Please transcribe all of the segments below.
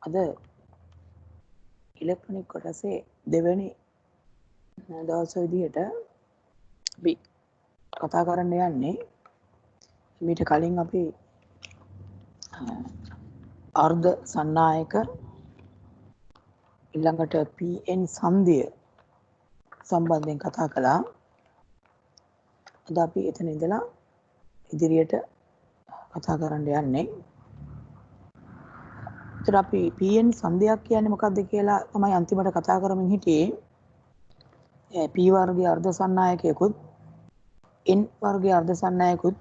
අද ඉලෙක්ට්‍රොනික කොටසේ දෙවෙනි දවස් විදිහට අපි කතා කරන්න යන්නේ මීට කලින් අපි අර්ධ සන්නායක ඊළඟට PN සංදිය සම්බන්ධයෙන් කතා කළා. අද අපි එතන ඉඳලා ඉදිරියට කතා කරන්න යන්නේ. ඒතර අපි PN සංදියක් කියන්නේ මොකක්ද කියලා තමයි අන්තිමට කතා කරමින් හිටියේ. P වර්ගයේ අර්ධ සන්නායකයකුත් N වර්ගයේ අර්ධ සන්නායකකුත්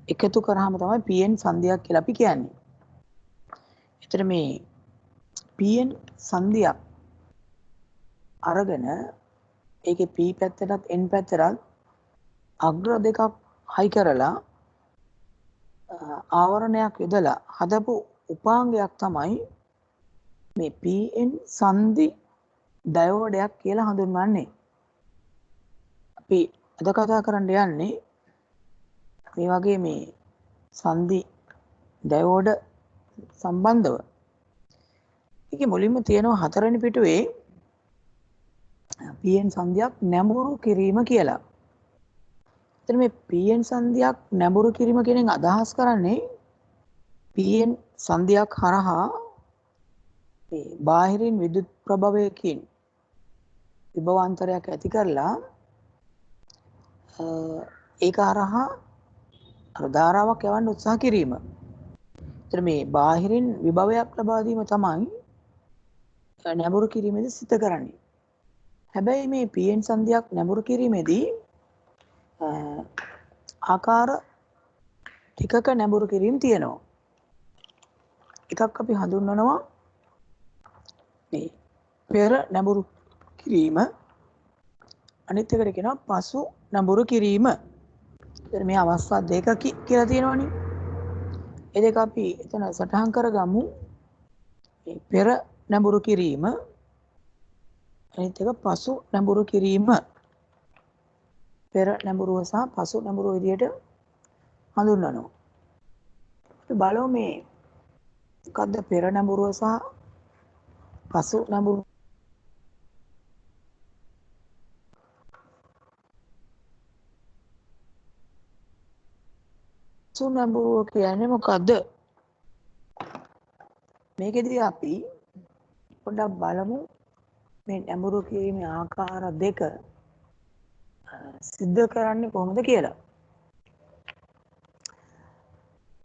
එකතු කරාම තමයි PN සංදියක් කියලා අපි කියන්නේ. ඒතර මේ PN සංදියක් අරගෙන ඒකේ P පැත්තටත් N පැත්තටත් අග්‍ර දෙකක් හයි කරලා ආවරණයක් යොදලා හදපු උපාංගයක් තමයි මේ PN සංදි ඩයෝඩයක් කියලා හඳුන්වන්නේ. අපි අද කතා කරන්න යන්නේ මේ වගේ මේ සංදි ඩයෝඩ සම්බන්ධව. ඒකේ මුලින්ම තියෙනවා හතරවෙනි පිටුවේ PN සංදියක් නැඹුරු කිරීම කියලා. එතන මේ PN සංදියක් නැඹුරු කිරීම කියන අදහස් කරන්නේ PN සංදියක් හරහා මේ බාහිරින් විදුලි ප්‍රභවයකින් විභවාන්තරයක් ඇති කරලා ඒක හරහා ධාරාවක් යවන්න උත්සාහ කිරීම. එතන මේ බාහිරින් විභවයක් ලබා දීම තමයි නැඹුරු කිරීමේදී සිද්ධ කරන්නේ. හැබැයි මේ PN සංදියක් නැඹුරු කිරීමේදී ආකාර ටිකක නැඹුරු කිරීම තියෙනවා. එකක් අපි හඳුන්වනවා මේ පෙර නැඹුරු කිරීම, අනිත් එකට කියනවා පසු නැඹුරු කිරීම. ඉතින් මේ අවස්ථා දෙකක් කියලා තියෙනවනේ. ඒ දෙක අපි එතන සටහන් කරගමු. මේ පෙර නැඹුරු කිරීම, අනිත් එක පසු නැඹුරු කිරීම. පෙර නැඹුරුව සහ පසු නැඹුරුව විදිහට හඳුන්වනවා. අපි බලමු මේ මොකද්ද පෙර නැඹුරුව සහ පසු නැඹුරුව. පසු නැඹුරුව කියන්නේ මොකද්ද? මේකෙදී අපි පොඩ්ඩක් බලමු මේ නැඹුරු කිරීමේ ආකාර දෙක සිද්ධ කරන්නේ කොහොමද කියලා.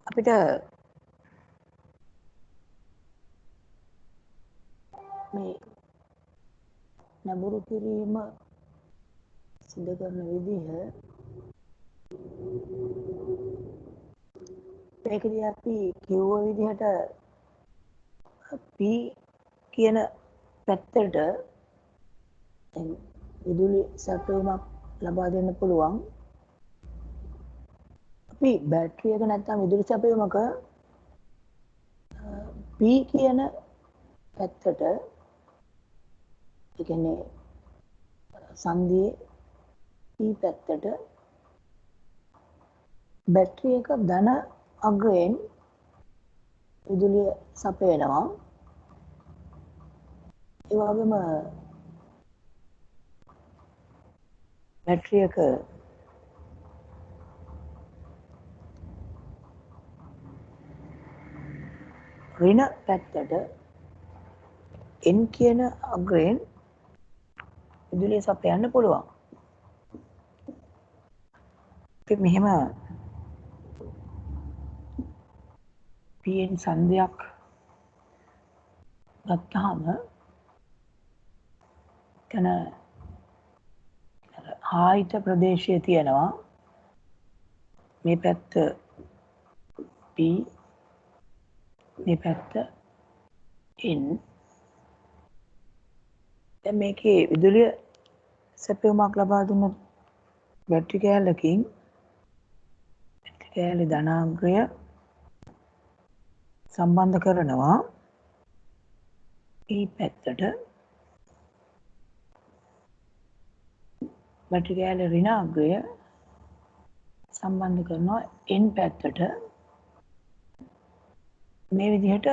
අපිට මේ නැඹුරු කිරීම සිද්ධ කරන විදිහ ඒකදී අපි කිව්ව විදිහට P කියන පැත්තට විදුලි සැපයුමක් ලබා දෙන්න පුළුවන්. අපි බැටරියක නැත්නම් විදුලි සැපයුමක P කියන පැත්තට ඒ කියන්නේ සංදියේ P පැත්තට බැටරියක ධන අග්‍රයෙන් විදුලිය සපයනවා. ඒ වගේම බැටරියක ඍණ පැත්තට N කියන අග්‍රයෙන් විදුලිය සපයන්න පුළුවන්. ඉතින් මෙහෙම PN සංදියක් ගත්තාම එතන ආයිත ප්‍රදේශයේ තියෙනවා මේ පැත්ත P, මේ පැත්ත N. දැන් මේකේ විදුලිය සැපයුමක් ලබා දුන්න බැටරි කෑල්ලකින් බැටරි කෑල්ලේ ධනාංගය සම්බන්ධ කරනවා P පැත්තට, බැටරි කෑල්ලේ ඍණාංගය සම්බන්ධ කරනවා N පැත්තට. මේ විදිහට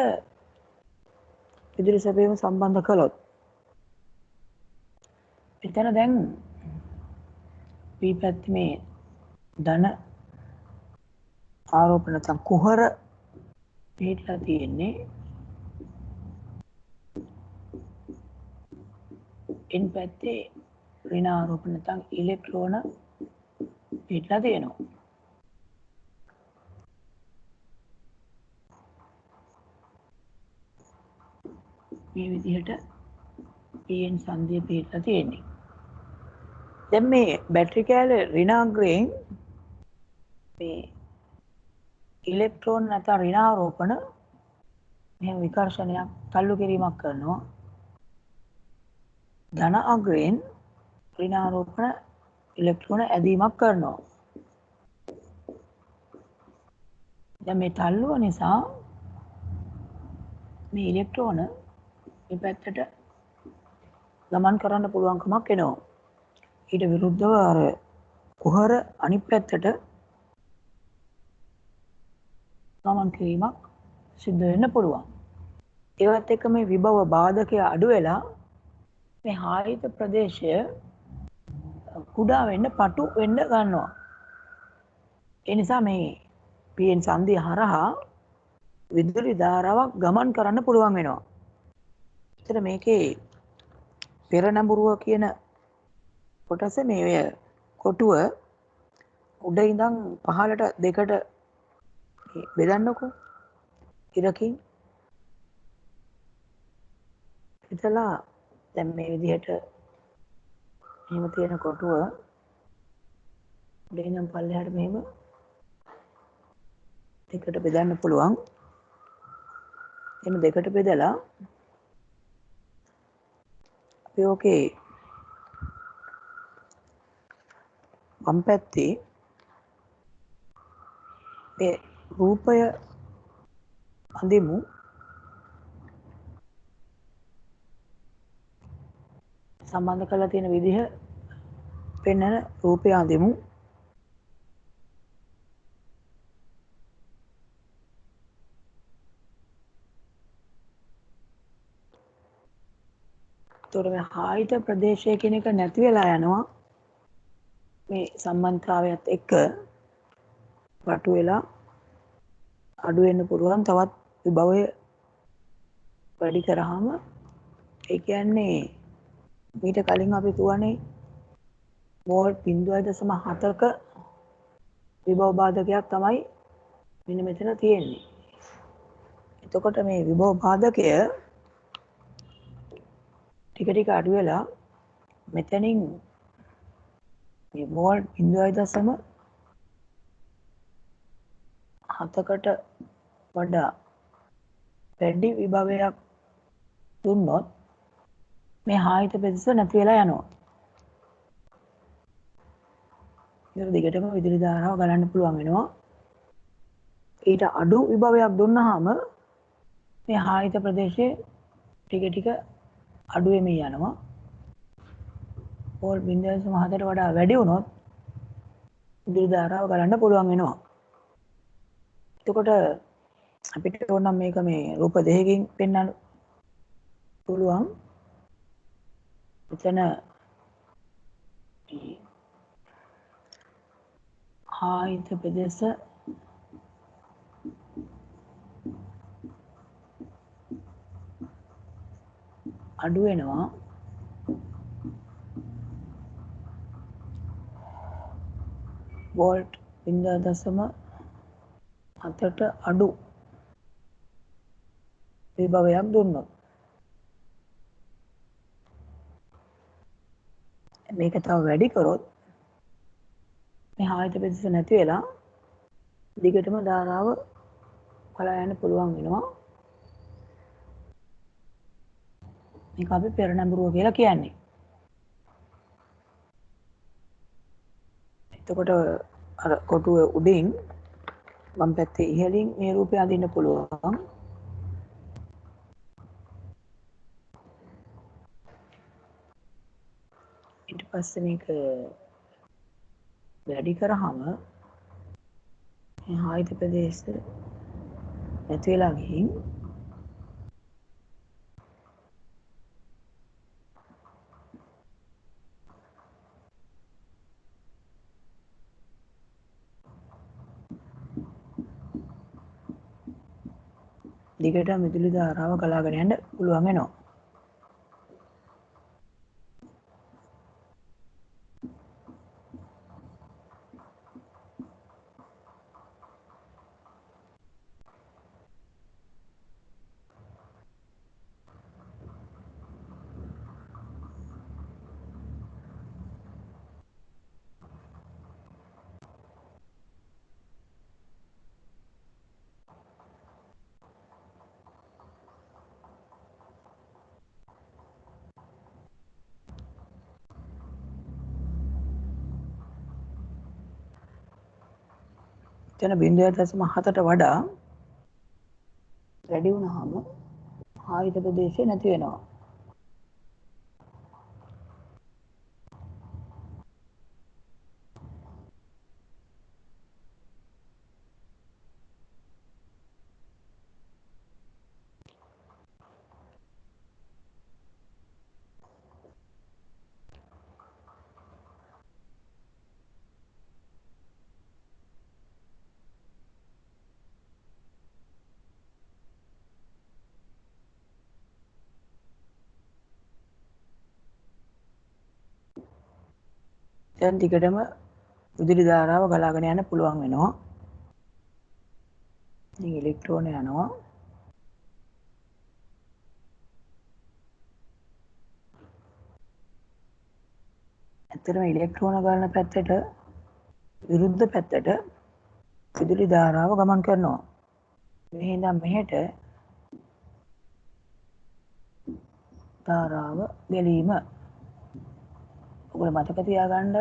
විදුලි සැපයීම සම්බන්ධ කළොත් එතන දැන් P පැත්තේ මේ ධන ආරෝපණ නැත්නම් කුහර පිටලා තියෙන්නේ N පැත්තේ ඍණ ආරෝපණ නැත්නම් ඉලෙක්ට්‍රෝන පිටලා තියෙනවා. මේ විදිහට PN සංදිය පිටලා තියෙන්නේ. දැන් මේ බැටරි කෑල්ල ඍණාග්‍රයෙන් මේ ඉලෙක්ට්‍රෝන නැත්නම් ඍණාරෝපණ මෙහෙම විකර්ෂණයක් තල්ලු කිරීමක් කරනවා. ධන අග්‍රයෙන් ඍණාරෝපණ ඉලෙක්ට්‍රෝන ඇදීමක් කරනවා. දැන් මේ තල්ලුව නිසා මේ ඉලෙක්ට්‍රෝන මේ පැත්තට ගමන් කරන්න පුළුවන්කමක් එනවා. ඊට විරුද්ධව අර කුහර අනිත් පැත්තට ගමන් කිරීමක් සිද්ධ වෙන්න පුළුවන්. ඒවත් එක්ක මේ විභව බාධකය අඩු වෙලා මේ හායිත ප්‍රදේශය කුඩා වෙන්න පටු වෙන්න ගන්නවා. ඒ නිසා මේ PN සංදිය හරහා විදුලි ධාරාවක් ගමන් කරන්න පුළුවන් වෙනවා. ඒතර මේකේ පෙරනඹුරුව කියන කොටස මේ ඔය කොටුව උඩ ඉඳන් පහළට දෙකට බෙදන්නකෝ ඉරකින්. ඉතලා දැන් මේ විදිහට එහෙම තියෙන කොටුව උඩ ඉඳන් පල්ලෙහාට මෙහෙම දෙකට බෙදන්න පුළුවන්. එහෙම දෙකට බෙදලා අපි ඕකේ වම් පැත්තේ මේ රූපය අඳිමු. සම්බන්ධ කරලා තියෙන විදිහ පෙන්වන රූපය අඳිමු. එතකොට මේ හායිත ප්‍රදේශය කියන එක නැති වෙලා යනවා. මේ සම්බන්ධතාවයත් එක්ක වටු වෙලා අඩු වෙන්න පුළුවන්. තවත් විභවය වැඩි කරාම ඒ කියන්නේ මීට කලින් අපි තුවනේ වෝල්ට් 0.7ක විභව බාධකයක් තමයි මෙන්න මෙතන තියෙන්නේ. එතකොට මේ විභව බාධකය ටික ටික අඩු වෙලා මෙතනින් මේ වෝල්ට් 0.7කට වඩා වැඩි විභවයක් දුන්නොත් මේ හායිත ප්‍රදේශ නැති වෙලා යනවා. ඒක දිගටම විදුලි ධාරාව ගලන්න පුළුවන් වෙනවා. ඊට අඩු විභවයක් දුන්නාම මේ හායිත ප්‍රදේශයේ ටික ටික අඩු වෙමින් යනවා. වෝල්ට් 0.7ට වඩා වැඩි වුණොත් විදුලි ධාරාව ගලන්න පුළුවන් වෙනවා. එතකොට අපිට ඕන නම් මේක මේ රූප දෙකකින් පෙන්වන්න පුළුවන්. එතන හායිත ප්‍රදේශ අඩු වෙනවා. වෝල්ට් 0.7ට අඩු විභවයක් දුන්නොත් මේක තව වැඩි කරොත් මේ හායිත ප්‍රදේශ නැති වෙලා දිගටම ධාරාව ගලා යන්න පුළුවන් වෙනවා. මේක අපි පෙරනඹුරුව කියලා කියන්නේ. එතකොට අර කොටුව උඩින් වම් පැත්තේ ඉහළින් මේ රූපය අඳින්න පුළුවන්. ඊට පස්සේ මේක වැඩි කරාම මේ හායිත ප්‍රදේශ නැති වෙලා ගිහින් දිගට විදුලි ධාරාව ගලාගෙන යන්න පුළුවන් වෙනවා. එතන 0.7ට වඩා වැඩි වුණාම ආයත ප්‍රදේශය නැති වෙනවා. දැන් දිගටම විදුලි ධාරාව ගලාගෙන යන්න පුළුවන් වෙනවා. ඉතින් ඉලෙක්ට්‍රෝන යනවා. ඇත්තටම ඉලෙක්ට්‍රෝන ගලන පැත්තට විරුද්ධ පැත්තට විදුලි ධාරාව ගමන් කරනවා. මෙහි ඉඳන් මෙහෙට ධාරාව ගැලීම. ඔයගොල්ලෝ මතක තියාගන්න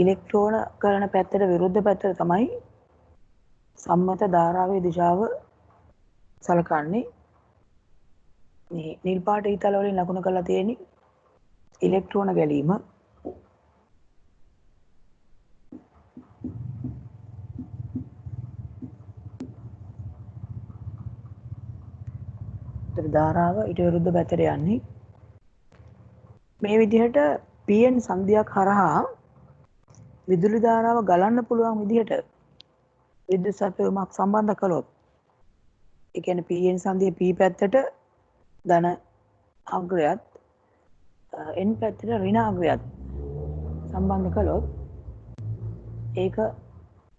ඉලෙක්ට්‍රෝන ගලන පැත්තට විරුද්ධ පැත්තට තමයි සම්මත ධාරාවේ දිශාව සලකන්නේ. මේ නිල් පාට ඊතල වලින් ලකුණු කරලා තියෙන්නේ ඉලෙක්ට්‍රෝන ගැලීම. ධාරාව ඊට විරුද්ධ පැත්තට යන්නේ. මේ විදිහට PN සංදියක් හරහා විදුලි ධාරාව ගලන්න පුළුවන් විදිහට විද්‍යුත් සැපයුමක් සම්බන්ධ කළොත්, ඒ කියන්නේ PN සංදියේ P පැත්තට ධන අග්‍රයත් N පැත්තට ඍණ අග්‍රයත් සම්බන්ධ කළොත් ඒක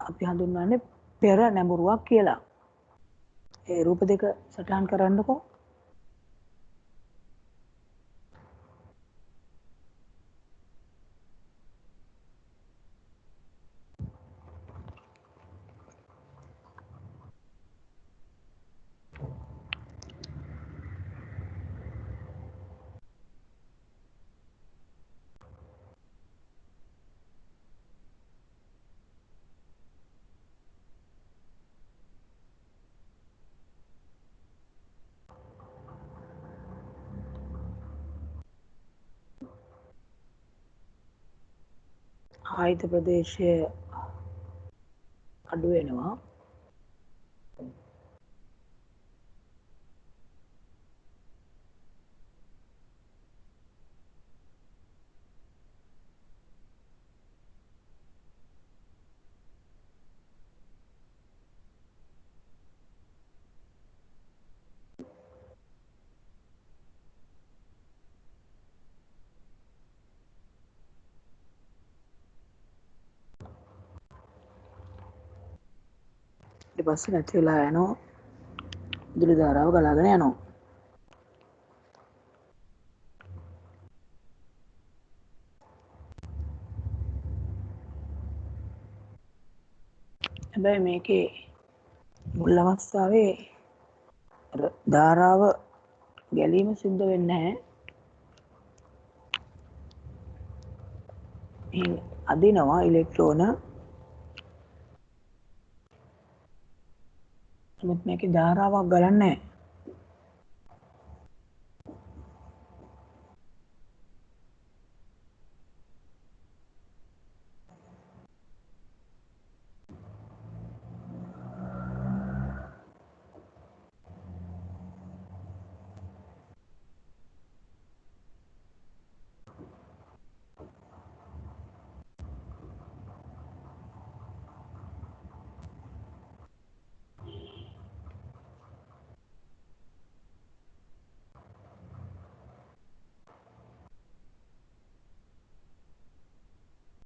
අපි හඳුන්වන්නේ පෙර නැඹුරුවක් කියලා. ඒ රූප දෙක සටහන් කරන්නකෝ. ආයත ප්‍රදේශය අඩු වෙනවා. ඊට පස්සේ නැති වෙලා යනවා. විදුලි ධාරාව ගලාගෙන යනවා. හැබැයි මේකේ මුල් අවස්ථාවේ ධාරාව ගැලීම සිද්ධ වෙන්නේ නැහැ. අදිනවා ඉලෙක්ට්‍රෝන. නමුත් මේකේ ධාරාවක් ගලන්නේ නැහැ.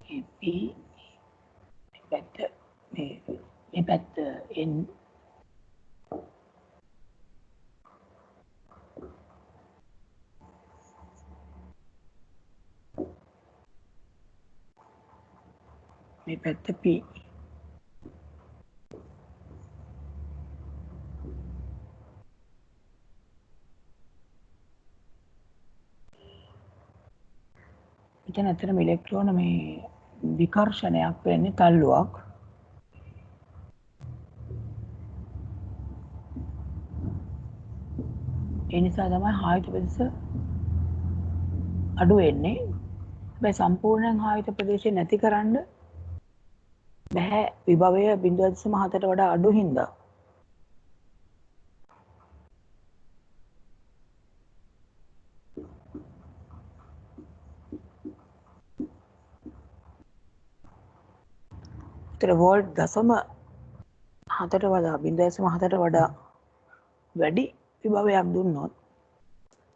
මේ P පැත්ත මේ පැත්ත N මේ පැත්ත P මෙතන ඇත්තටම ඉලෙක්ට්‍රෝන මේ විකර්ෂණයක් වෙන්නේ තල්ලුවක් ඒ නිසා තමයි ආයත ප්‍රදේශ අඩු වෙන්නේ හැබැයි සම්පූර්ණයෙන් ආයත ප්‍රදේශය නැති කරන්න බෑ විභවය 0.7ට වඩා අඩු හින්දා ඒතර වෝල්ට් 0.7ට වඩා 0.7ට වඩා වැඩි විභවයක් දුන්නොත්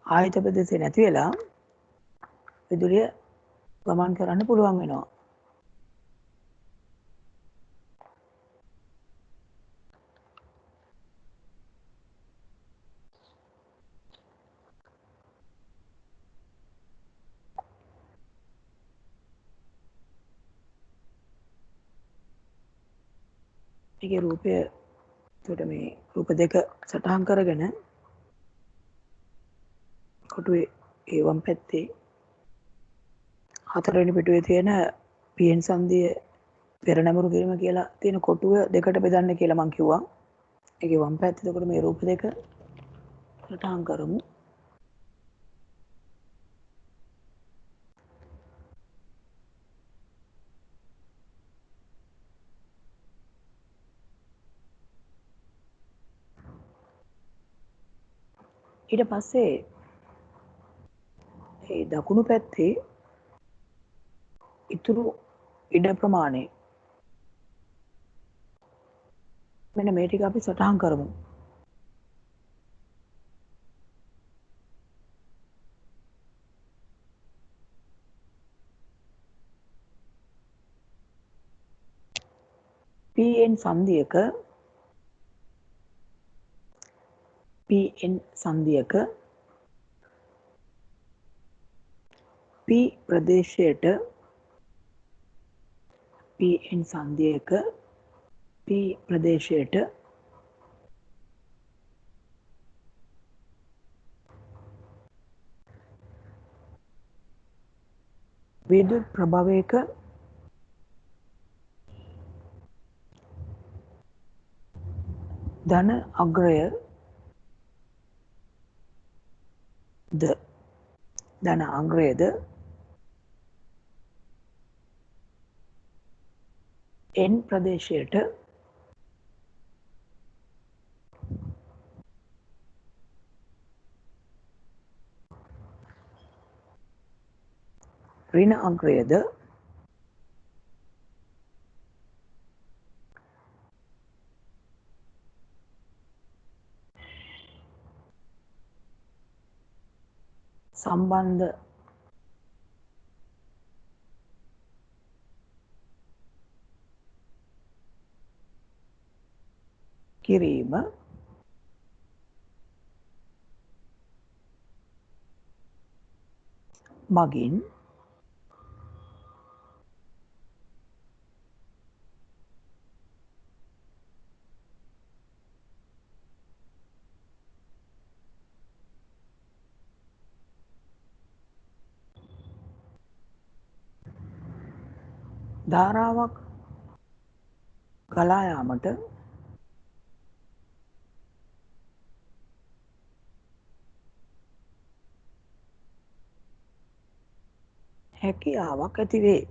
ආයත ප්‍රදේශය නැති වෙලා විදුලිය ගමන් කරන්න පුළුවන් වෙනවා. ඒකේ රූපය එතකොට මේ රූප දෙක සටහන් කරගෙන කොටුවේ ඒ වම් පැත්තේ හතරවෙනි පිටුවේ තියෙන PN සංදිය පෙරනැඹුරු කිරීම කියලා තියෙන කොටුව දෙකට බෙදන්න කියලා මම කිව්වා. ඒකේ වම් පැත්තේ එතකොට මේ රූප දෙක සටහන් කරමු. ඊට පස්සේ ඒ දකුණු පැත්තේ ඉතුරු ඉඩ ප්‍රමාණය මෙන්න මේ ටික අපි සටහන් කරමු. PN සංදියක P ප්‍රදේශයට PN සංදියක P ප්‍රදේශයට විද්‍යුත් ප්‍රභවයක ධන අග්‍රයද N ප්‍රදේශයට ඍණ අග්‍රයද සම්බන්ධ කිරීම මගින් ධාරාවක් ගලා යාමට හැකියාවක් ඇති වේ.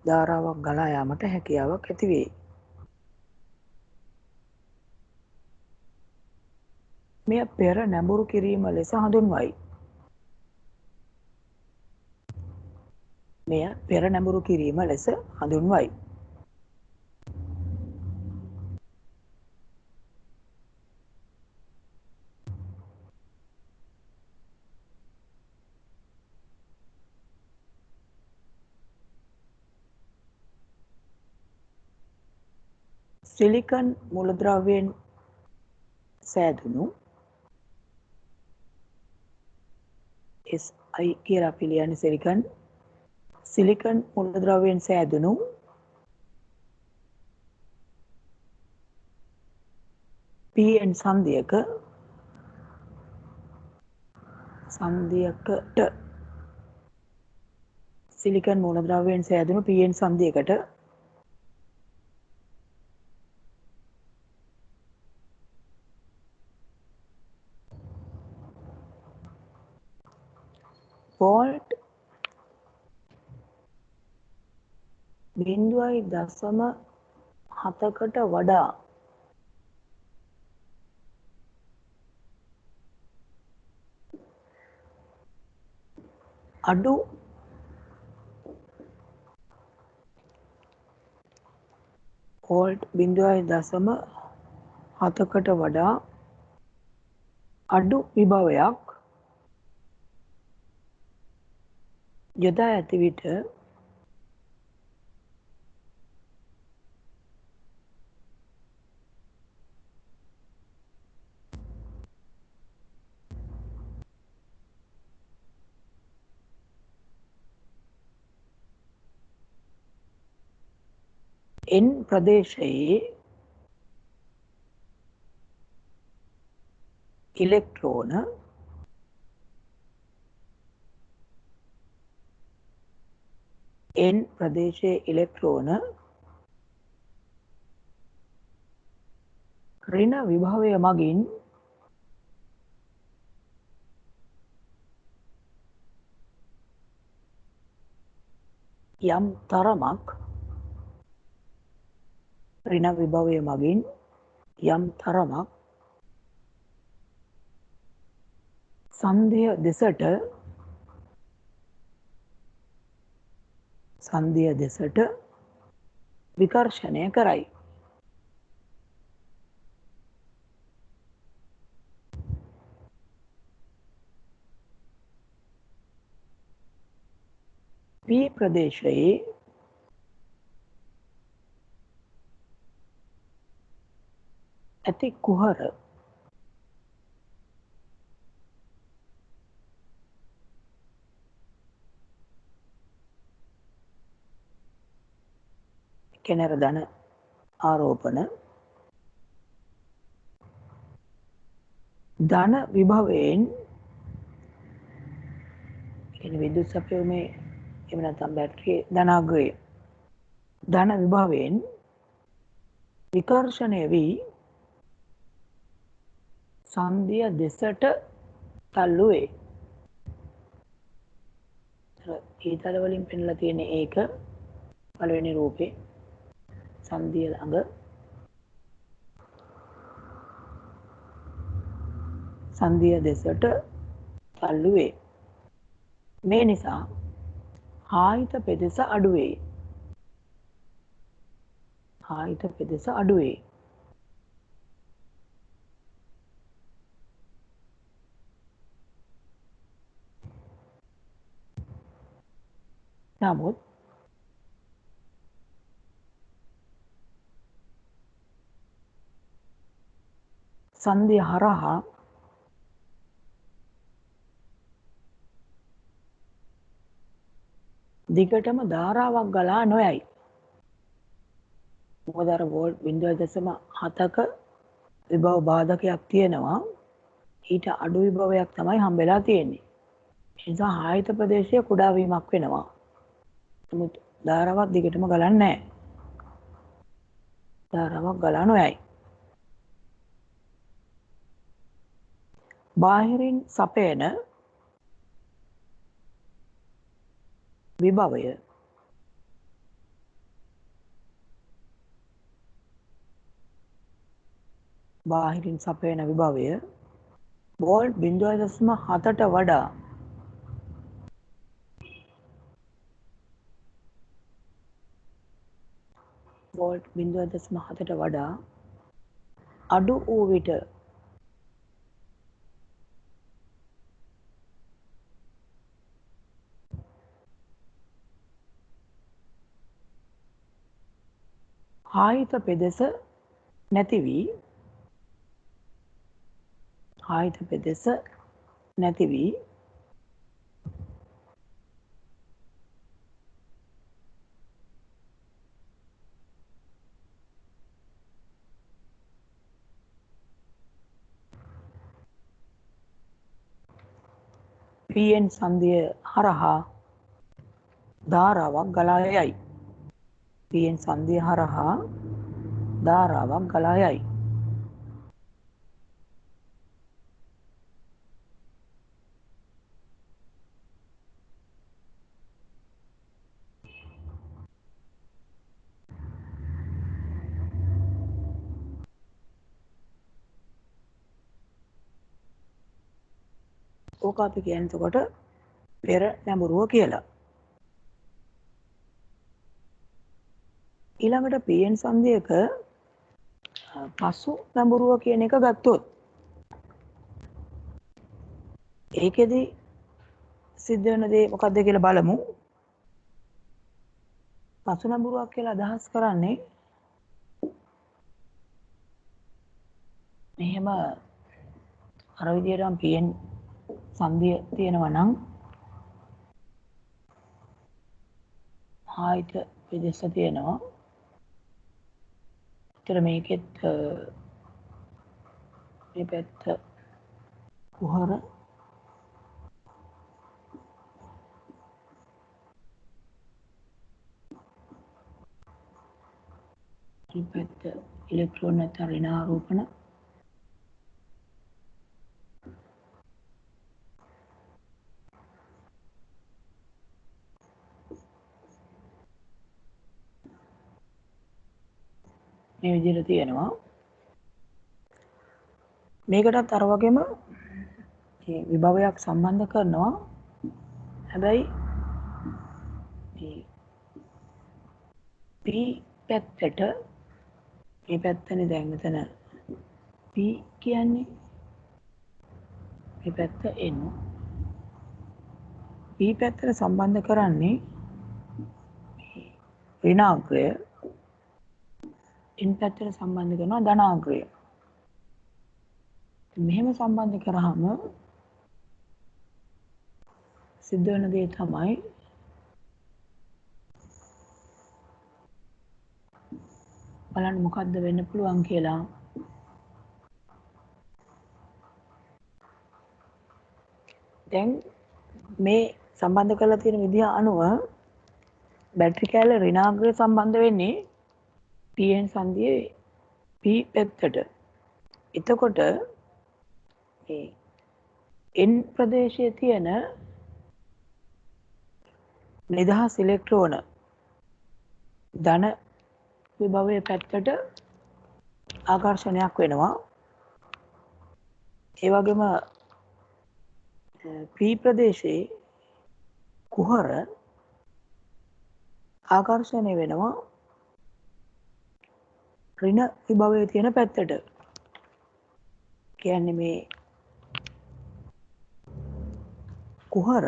ධාරාවක් ගලා යාමට හැකියාවක් ඇති වේ. මෙය පෙර නැඹුරු කිරීම ලෙස හඳුන්වයි. මෙය පෙර නැඹුරු කිරීම ලෙස හඳුන්වයි. සිලිකන් මූලද්‍රව්‍යයෙන් සෑදුණු SI කියලා අපි ලියන්නේ සිලිකන් මූලද්‍රව්‍යයෙන් සෑදුණු PN සංදියකට සිලිකන් මූලද්‍රව්‍යයෙන් සෑදුණු PN සංදියකට වෝල්ට් 0.7කට වඩා අඩු වෝල්ට් 0.7කට වඩා අඩු විභවයක් යොදා ඇති විට N ප්‍රදේශයේ ඉලෙක්ට්‍රෝන N ප්‍රදේශයේ ඉලෙක්ට්‍රෝන ඍණ විභවය මගින් යම් තරමක් ඍණ විභවය මගින් යම් තරමක් සංදිය දෙසට විකර්ෂණය කරයි. P ප්‍රදේශයේ ඇති කුහර කෙනර ධන ආරෝපණ ධන විභවයෙන් විද්‍යුත් සපයුමේ එහෙම නැත්නම් බැටරියේ ධනාග්‍රය ධන විභවයෙන් විකර්ෂණය වී සංදිය දෙසට තල්ලු වේ. ඊතල වලින් පෙන්ලා තියෙන ඒක පළවෙනි රූපේ සංදිය ළඟ සංදිය දෙසට තල්ලු වේ. මේ නිසා ආයත පෙදෙස අඩු වේ. ආයත පෙදෙස අඩු වේ. නමුත් සංදිය හරහා දිගටම ධාරාවක් ගලා නොයයි. මොකද අර වෝල්ට් 0.7ක විභව බාධකයක් තියෙනවා. ඊට අඩු විභවයක් තමයි හම්බෙලා තියෙන්නේ. ඒ නිසා ආයත ප්‍රදේශය කුඩා වීමක් වෙනවා. නමුත් ධාරාවක් දිගටම ගලන්නේ නැහැ. ධාරාවක් ගලා නොයයි. බාහිරින් සපයන විභවය බාහිරින් සපයන විභවය වෝල්ට් 0.7ට වඩා වෝල්ට් 0.7ට වඩා අඩු වූ විට ආයත පෙදෙස නැති වී ආයත පෙදෙස නැති වී පීඑන් සන්ධිය හරහා ධාරාවක් ගලා යයි. පීඑන් සන්ධිය හරහා ධාරාවක් ගලා යයි. ඕක අපි කියන්නේ එතකොට පෙර නැඹුරුව කියලා. ඊළඟට පීඑන් සන්ධියක පසු නැඹුරුව කියන එක ගත්තොත් ඒකෙදි සිද්ධ වෙන දේ මොකක්ද කියලා බලමු. පසු නැඹුරුවක් කියලා අදහස් කරන්නේ මෙහෙම අර විදිහටම පීඑන් සන්ධිය තියෙනවා නම් ආයත පෙදෙස තියෙනවා. ඒතර මේකෙත් මේ පැත්ත කුහර මේ පැත්ත ඉලෙක්ට්‍රෝන නැත්නම් ඍණාරෝපණ මේ විදිහට තියෙනවා. මේකටත් අර වගේම මේ විභවයක් සම්බන්ධ කරනවා. හැබැයි මේ P පැත්තට මේ පැත්තනේ දැන් මෙතන P කියන්නේ මේ පැත්ත N. P පැත්තට සම්බන්ධ කරන්නේ ඍණාග්‍රය. N පැත්තට සම්බන්ධ කරනවා ධනාග්‍රය. මෙහෙම සම්බන්ධ කරාම සිද්ධ වෙන දේ තමයි බලන්න මොකද්ද වෙන්න පුළුවන් කියලා. දැන් මේ සම්බන්ධ කරලා තියෙන විදිහ අනුව බැටරි කැලේ ඍණාග්‍රය සම්බන්ධ වෙන්නේ පීඑන් සන්ධියේ P පැත්තට. එතකොට මේ N ප්‍රදේශයේ තියෙන නිදහස් ඉලෙක්ට්‍රෝන ධන විභවයේ පැත්තට ආකර්ෂණයක් වෙනවා. ඒ වගේම P ප්‍රදේශයේ කුහර ආකර්ෂණය වෙනවා ඍණ විභවයේ තියෙන පැත්තට. කියන්නේ මේ කුහර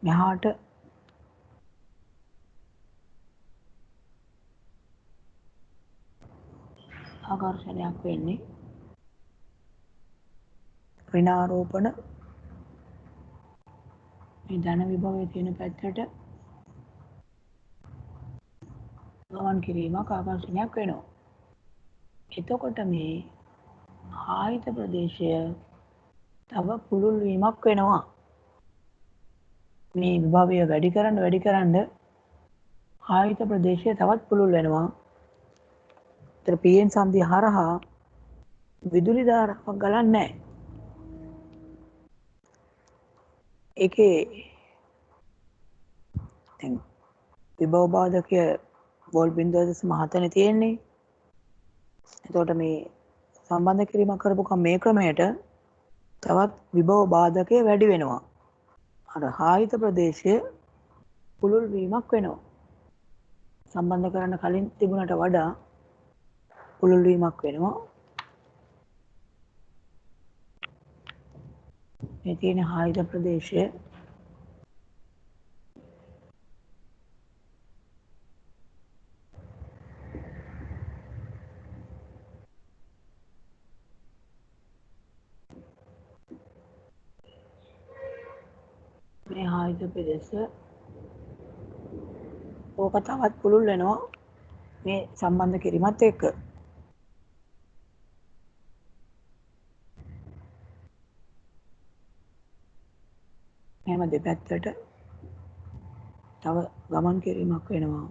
මෙහාට ආකර්ෂණයක් වෙන්නේ ඍණාරෝපණ මේ ධන විභවයේ තියෙන පැත්තට ගමන් කිරීමක් ආකර්ෂණයක් වෙනවා. එතකොට මේ ආයත ප්‍රදේශය තව පුළුල් වීමක් වෙනවා. මේ විභවය වැඩි කරන්න ආයත ප්‍රදේශය තවත් පුළුල් වෙනවා. ඒතර පීඑන් සන්ධිය හරහා විදුලි ධාරාවක් ගලන්නේ නැහැ. ඒකේ දැන් විභව බාධකය වෝල්ට් 0.7 තියෙන්නේ. එතකොට මේ සම්බන්ධ කිරීමක් කරපුවම මේ ක්‍රමයට තවත් විභව බාධකය වැඩි වෙනවා. අර ආයත ප්‍රදේශයේ පුළුල් වීමක් වෙනවා. සම්බන්ධ කරන්න කලින් තිබුණට වඩා පුළුල් වීමක් වෙනවා. මේ තියෙන ආයත ප්‍රදේශය ආයුධ පෙදෙස ඕක තවත් පුළුල් වෙනවා මේ සම්බන්ධ කිරීමත් එක්ක. මෙහෙම දෙපැත්තට තව ගමන් කිරීමක් වෙනවා.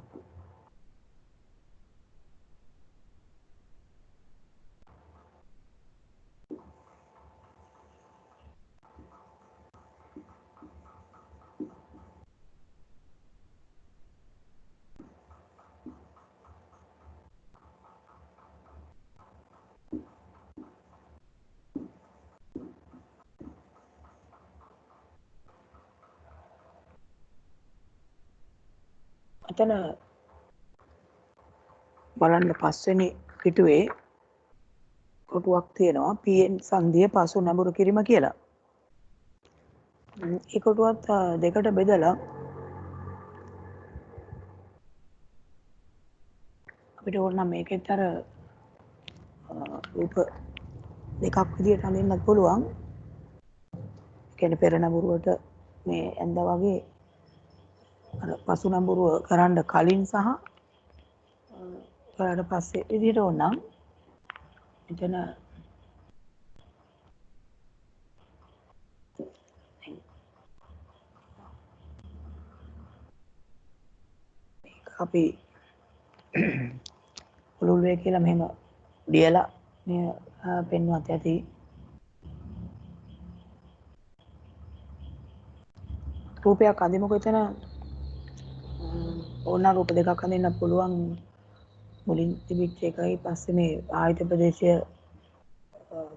අතන බලන්න පස්වෙනි පිටුවේ කොටුවක් තියෙනවා PN සංධිය පසු නැඹුරු කිරීම කියලා. ඒ කොටුවත් දෙකට බෙදලා අපිට ඕන නම් මේකෙත් අර රූප දෙකක් විදිහට අඳින්නත් පුළුවන්. කියන්නේ පෙර නැඹුරුවට මේ ඇඳ වගේ අර පසු නැඹුරුව කරන්න කලින් සහ කරාට පස්සේ විදිහට ඕන නම් එතන අපි පුළුල් වේ කියලා මෙහෙම ලියලා මේ පෙන්වත් ඇති. රූපයක් අඳිමුකෝ එතන ඕන රූප දෙකක් අඳින්න පුළුවන්. මුලින් තිබිච්ච එකයි පස්සේ මේ ආයත ප්‍රදේශය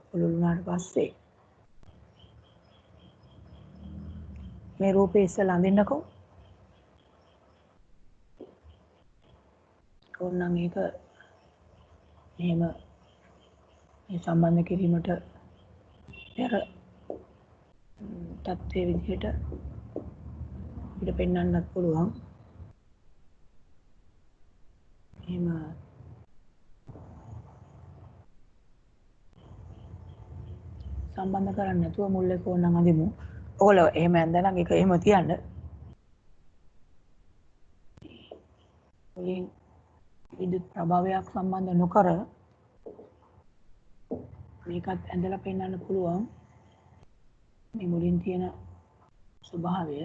පුළුල් වුණාට පස්සේ මේ රූපේ ඉස්සෙල්ලා අඳින්නකෝ. ඕනනම් ඒක එහෙම මේ සම්බන්ධ කිරීමට පෙර තත්ත්වයේ විදිහට අපිට පෙන්වන්නත් පුළුවන්. එහෙම සම්බන්ධ කරන්නේ නැතුව මුල් එක ඕනනම් අඳිමු. ඔයගොල්ලෝ එහෙම ඇඳනම් ඒක එහෙම තියන්න. මුලින් විදුලි ප්‍රභාවයක් සම්බන්ධ නොකර මේකත් ඇඳලා පෙන්වන්න පුළුවන්. මේ මුලින් තියෙන ස්වභාවය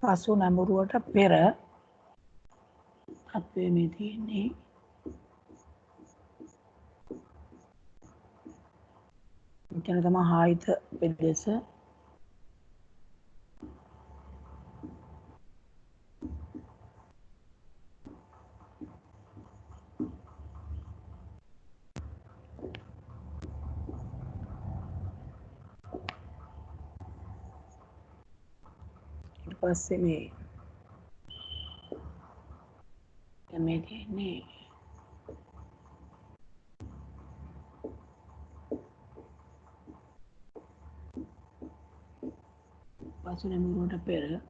පසු නැඹුරුවට පෙර තත්ත්වයේ මේ තියෙන්නේ. මෙතන තමයි ආයත පෙදෙස. ඊට පස්සේ මේ තියෙන්නේ පසු නැඹුරුවට පෙර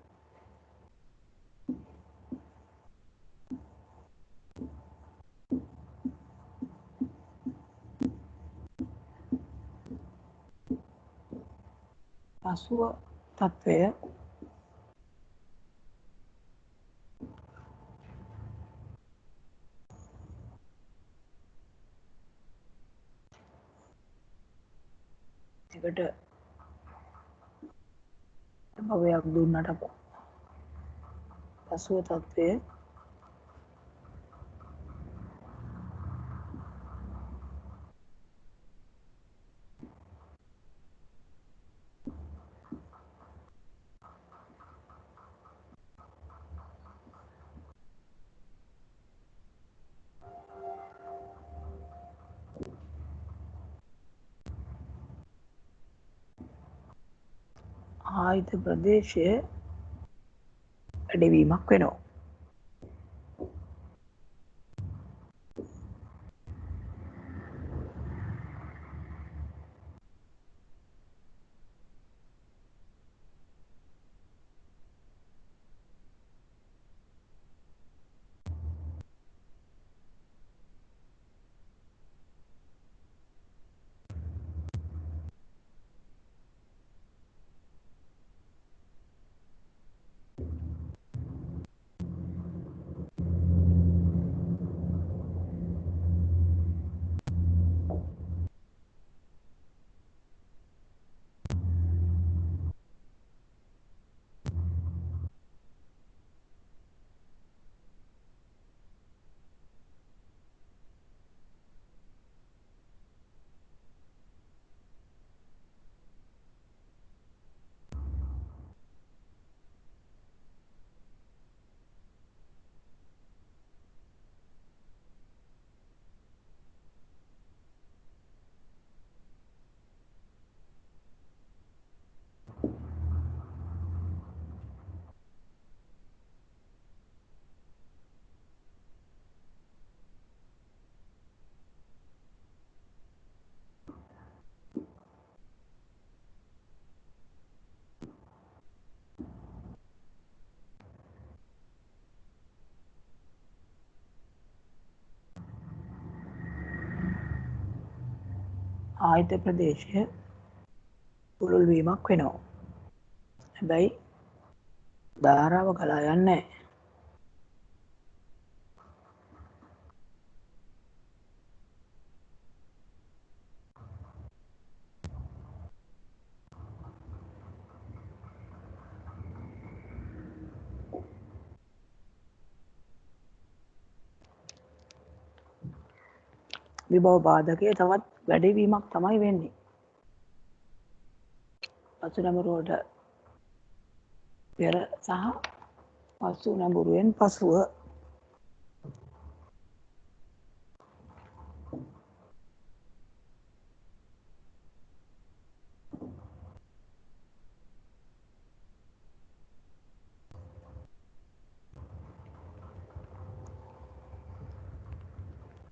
පසුව තත්ත්වය එකට භවයක් දුන්නට පසුව තත්ත්වය ආයත ප්‍රදේශය වැඩිවීමක් වෙනවා. ආයත ප්‍රදේශය පුළුල් වීමක් වෙනවා. හැබැයි ධාරාව ගලා යන්නේ නැහැ. විභව බාධකය තවත් වැඩි වීමක් තමයි වෙන්නේ. පසු නැඹුරුවට පෙර සහ පසු නැඹුරුවෙන් පසුව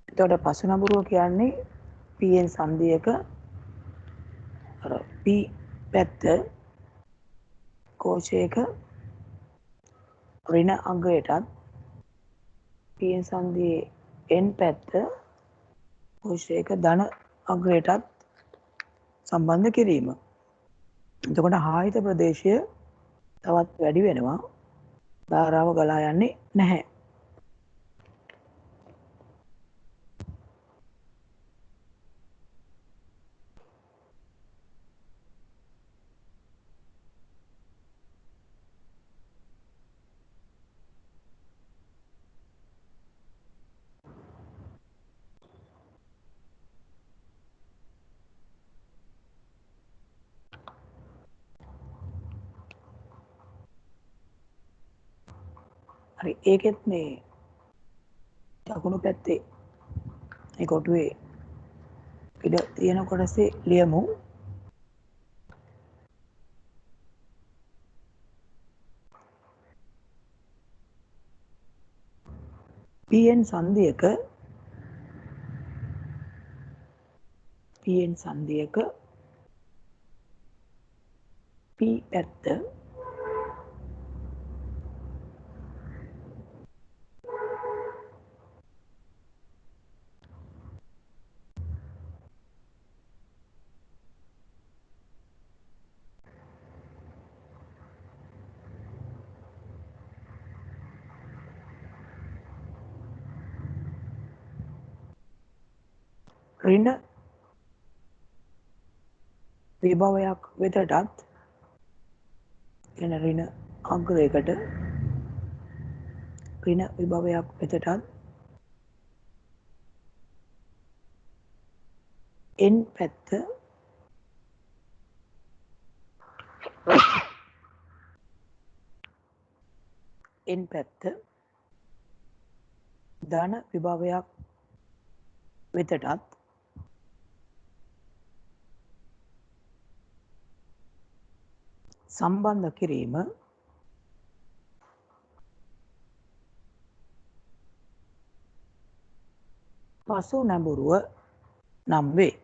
එතකොට පසු නැඹුරුව කියන්නේ PN සංදියක P පැත්ත කෝෂයක ඍණ අගයටත් PN සංදියේ N පැත්ත කෝෂයක ධන අගයටත් සම්බන්ධ කිරීම. එතකොට ආයත ප්‍රදේශය තවත් වැඩි වෙනවා. ධාරාව ගලා යන්නේ නැහැ. හරි ඒකෙත් මේ දකුණු පැත්තේ ඒ කොටුවේ ඉඩ තියෙන කොටසේ ලියමු. PN සංදියක P පැත්ත ඍණ විභවයක් වෙතටත් එන ඍණ අග්‍රයකට ඍණ විභවයක් වෙතටත් N පැත්ත ධන විභවයක් වෙතටත් සම්බන්ධ කිරීම පසු නැඹුරුව නම් වේ.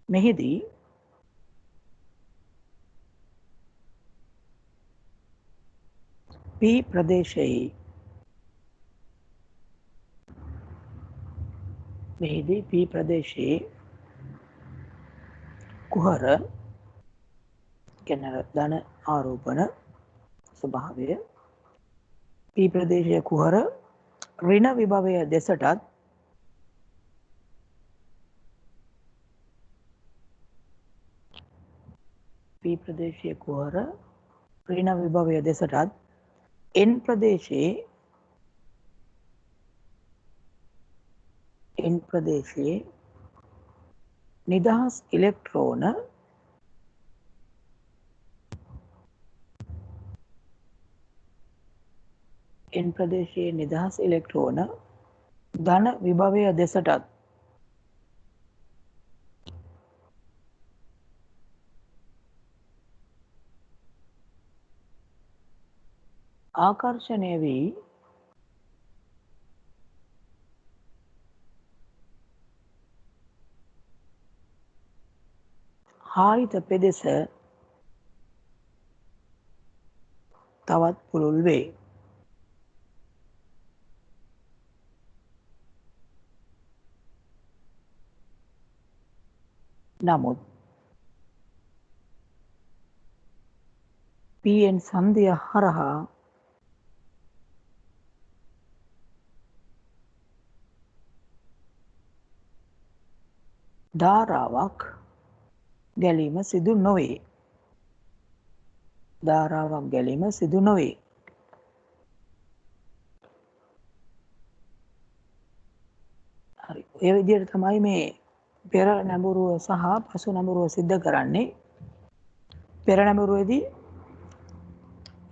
මෙහිදී P ප්‍රදේශයේ කුහර කියන ධන ආරෝපණ ස්වභාවය P ප්‍රදේශයේ කුහර ඍණ විභවය දෙසටත් P ප්‍රදේශයේ කුහර ඍණ විභවය දෙසටත් N ප්‍රදේශයේ නිදහස් ඉලෙක්ට්‍රෝන ධන විභවය දෙසටත් ආකර්ෂණය වී ආයත පෙදෙස තවත් පුළුල් වේ. නමුත් PN සංදිය හරහා ධාරාවක් ගැලීම සිදු නොවේ. ධාරාවක් ගැලීම සිදු නොවේ. හරි. ඒ විදිහට තමයි මේ පෙර නැඹුරුව සහ පසු නැඹුරුව සිද්ධ කරන්නේ. පෙර නැඹුරුවේදී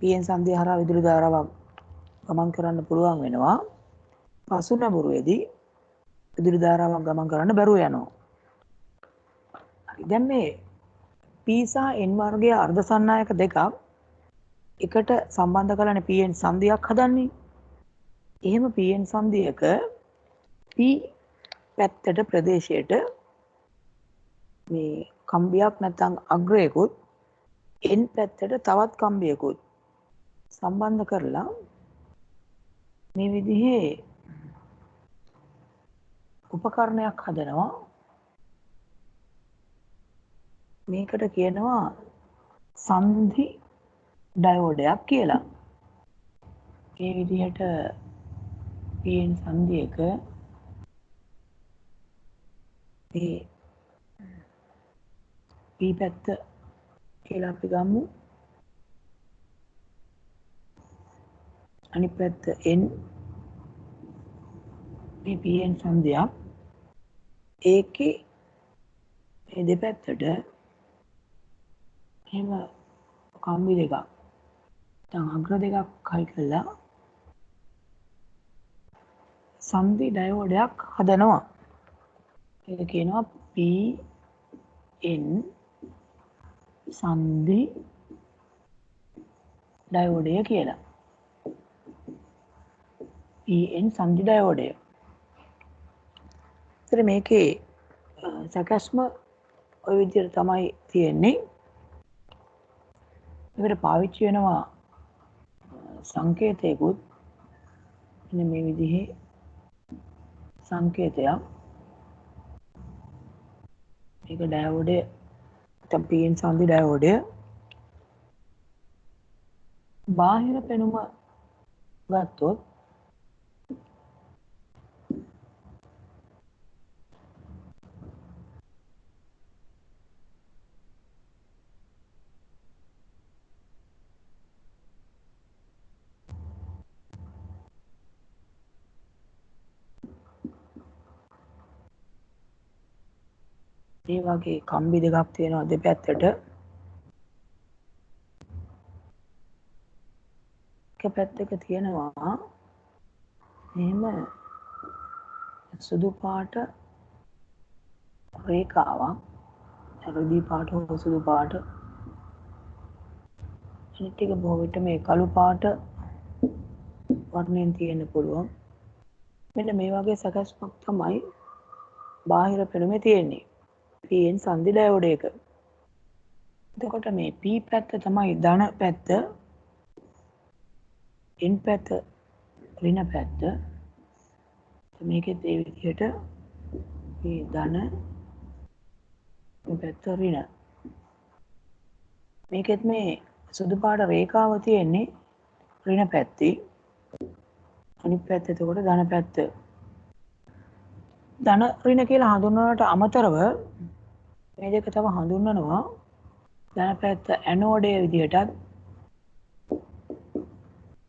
PN සංදිය හරහා විදුලි ධාරාවක් ගමන් කරන්න පුළුවන් වෙනවා. පසු නැඹුරුවේදී විදුලි ධාරාවක් ගමන් කරන්න බැරුව යනවා. හරි. දැන් මේ P සහ N වර්ගයේ අර්ධ සන්නායක දෙකක් එකට සම්බන්ධ කරලානේ PN සංදියක් හදන්නේ. එහෙම PN සංදියක P පැත්තට ප්‍රදේශයට මේ කම්බියක් නැත්නම් අග්‍රයකුත් N පැත්තට තවත් කම්බියකුත් සම්බන්ධ කරලා මේ විදිහේ උපකරණයක් හදනවා. මේකට කියනවා සංධි ඩයෝඩයක් කියලා. මේ විදිහට PN සංදියක මේ P පැත්ත කියලා අපි ගමු. අනිත් පැත්ත N. මේ PN සංදියක්. ඒකේ මේ දෙපැත්තට එහෙම කම්බි දෙකක් නැත්නම් අග්‍ර දෙකක් හයි කළා සංධි ඩයෝඩයක් හදනවා. ඒක කියනවා PN සංධි ඩයෝඩය කියලා. PN සංධි ඩයෝඩය. ඉතින් මේකේ සැකස්ම ඔය විදිහට තමයි තියෙන්නේ. මේකට පාවිච්චි වෙනවා සංකේතයකුත්. මෙන්න මේ විදිහේ සංකේතයක්. මේක ඩයෝඩය නැත්නම් PN සංධි ඩයෝඩය. බාහිර පෙනුම ගත්තොත් මේ වගේ කම්බි දෙකක් තියෙනවා දෙපැත්තට. එක පැත්තක තියෙනවා එහෙම සුදු පාට රේඛාවක්. රොඩි පාට හෝ සුදු පාට. අනිත් එක බොහෝ විට මේ කළු පාට වර්ණයෙන් තියෙන්න පුළුවන්. මෙන්න මේ වගේ සකස්මක් තමයි බාහිර පෙනුමේ තියෙන්නේ. PN සංධි ඩයෝඩයක. එතකොට මේ P පැත්ත තමයි ධන පැත්ත. N පැත්ත ඍණ පැත්ත. මේකෙත් ඒ විදිහට මේ ධන මේ පැත්ත ඍණ. මේකෙත් මේ සුදු පාට රේඛාව තියෙන්නේ ඍණ පැත්තේ. අනිත් පැත්ත එතකොට ධන පැත්ත. ධන ඍණ කියලා හඳුන්වනවට අමතරව මේ දෙක තව හඳුන්වනවා ධන පැත්ත ඇනෝඩය විදිහටත්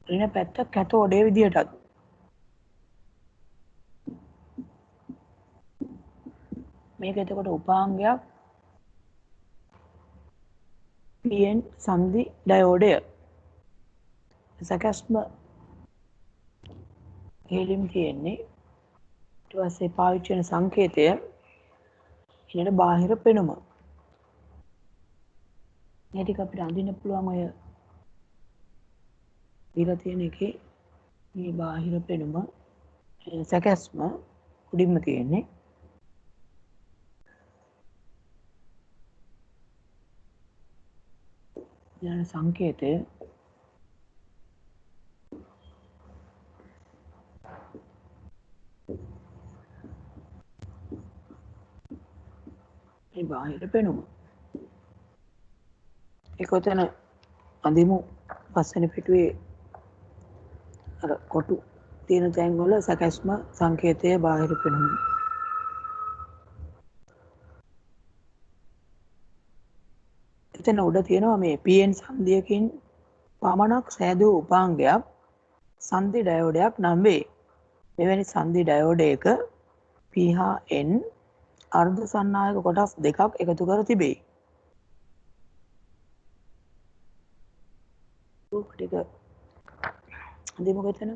ඍණ පැත්ත කැතෝඩය විදිහටත්. මේක එතකොට උපාංගයක් PN සංධි ඩයෝඩය. සැකස්ම හෙලින් තියෙන්නේ. ඊට පස්සේ පාවිච්චි වෙන සංකේතය ඊළඟ බාහිර පෙනුම. මේ ටික අපිට අඳින්න පුළුවන් ඔය දීලා තියෙන එකේ මේ බාහිර පෙනුම සැකස්ම උඩින්ම තියෙන්නේ. ඊළඟ සංකේතය මේ බාහිර පෙනුම. ඒක උතන අඳිමු පස්වෙනි පිටුවේ අර කොටු තියෙන තැන් වල සැකැස්ම සංකේතයේ බාහිර පෙනුම. එතන උඩ තියෙනවා මේ PN සංදියකින් පමණක් සෑදූ උපාංගයක් සංදි ඩයෝඩයක් නම් වේ. මෙවැනි සංදි ඩයෝඩයක P හා N අර්ධ සන්නායක කොටස් දෙකක් එකතු කර තිබේ. ටික අඳිමුක එතන.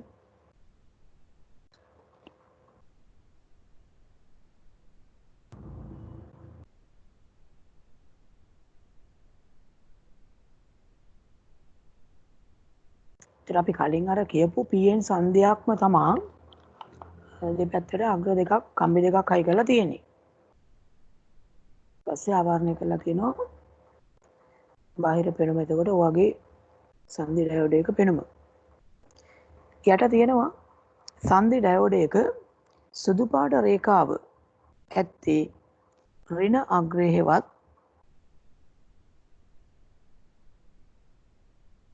ඉතින් අපි කලින් අර කියපු PN සංදියක්ම තමා දෙපැත්තට අග්‍ර දෙකක් කම්බි දෙකක් හයි කරලා තියෙන්නේ. පස්සේ ආවරණය කරලා තියෙනවා බාහිර පෙනුම. එතකොට ඔයගේ සංදි ඩයෝඩයක පෙනුම. යට තියෙනවා සංදි ඩයෝඩයක සුදු පාට රේඛාව ඇත්තේ ඍණ අග්‍රයේවත්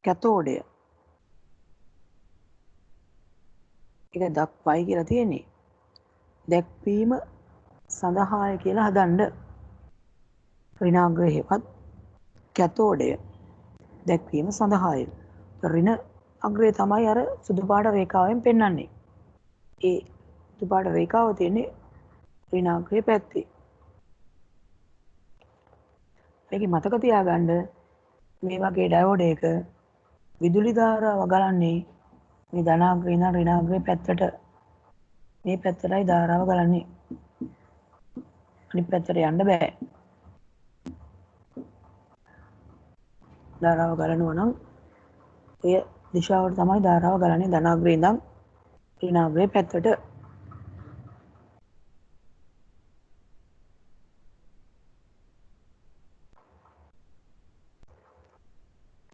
කැතෝඩය. ඒක දක්වයි කියලා තියෙන්නේ. දැක්වීම සඳහාය කියලා හදන්න. ඍණාග්‍රයේවත් කැතෝඩය දැක්වීම සඳහාය. ඍණ අග්‍රය තමයි අර සුදු පාට රේඛාවෙන් පෙන්වන්නේ. ඒ සුදු පාට රේඛාව තියෙන්නේ ඍණාග්‍රයේ පැත්තේ. මේක මතක තියාගන්න මේ වගේ ඩයෝඩයක විදුලි ධාරාව ගලන්නේ මේ ධනාග්‍රේ ඉඳන් ඍණාග්‍රේ පැත්තට. මේ පැත්තටයි ධාරාව ගලන්නේ. අනිත් පැත්තට යන්න බෑ. ධාරාව ගලනවා නම් ඔය දිශාවට තමයි ධාරාව ගලන්නේ ධනාග්‍රේ ඉඳන් ඍණාග්‍රේ පැත්තට.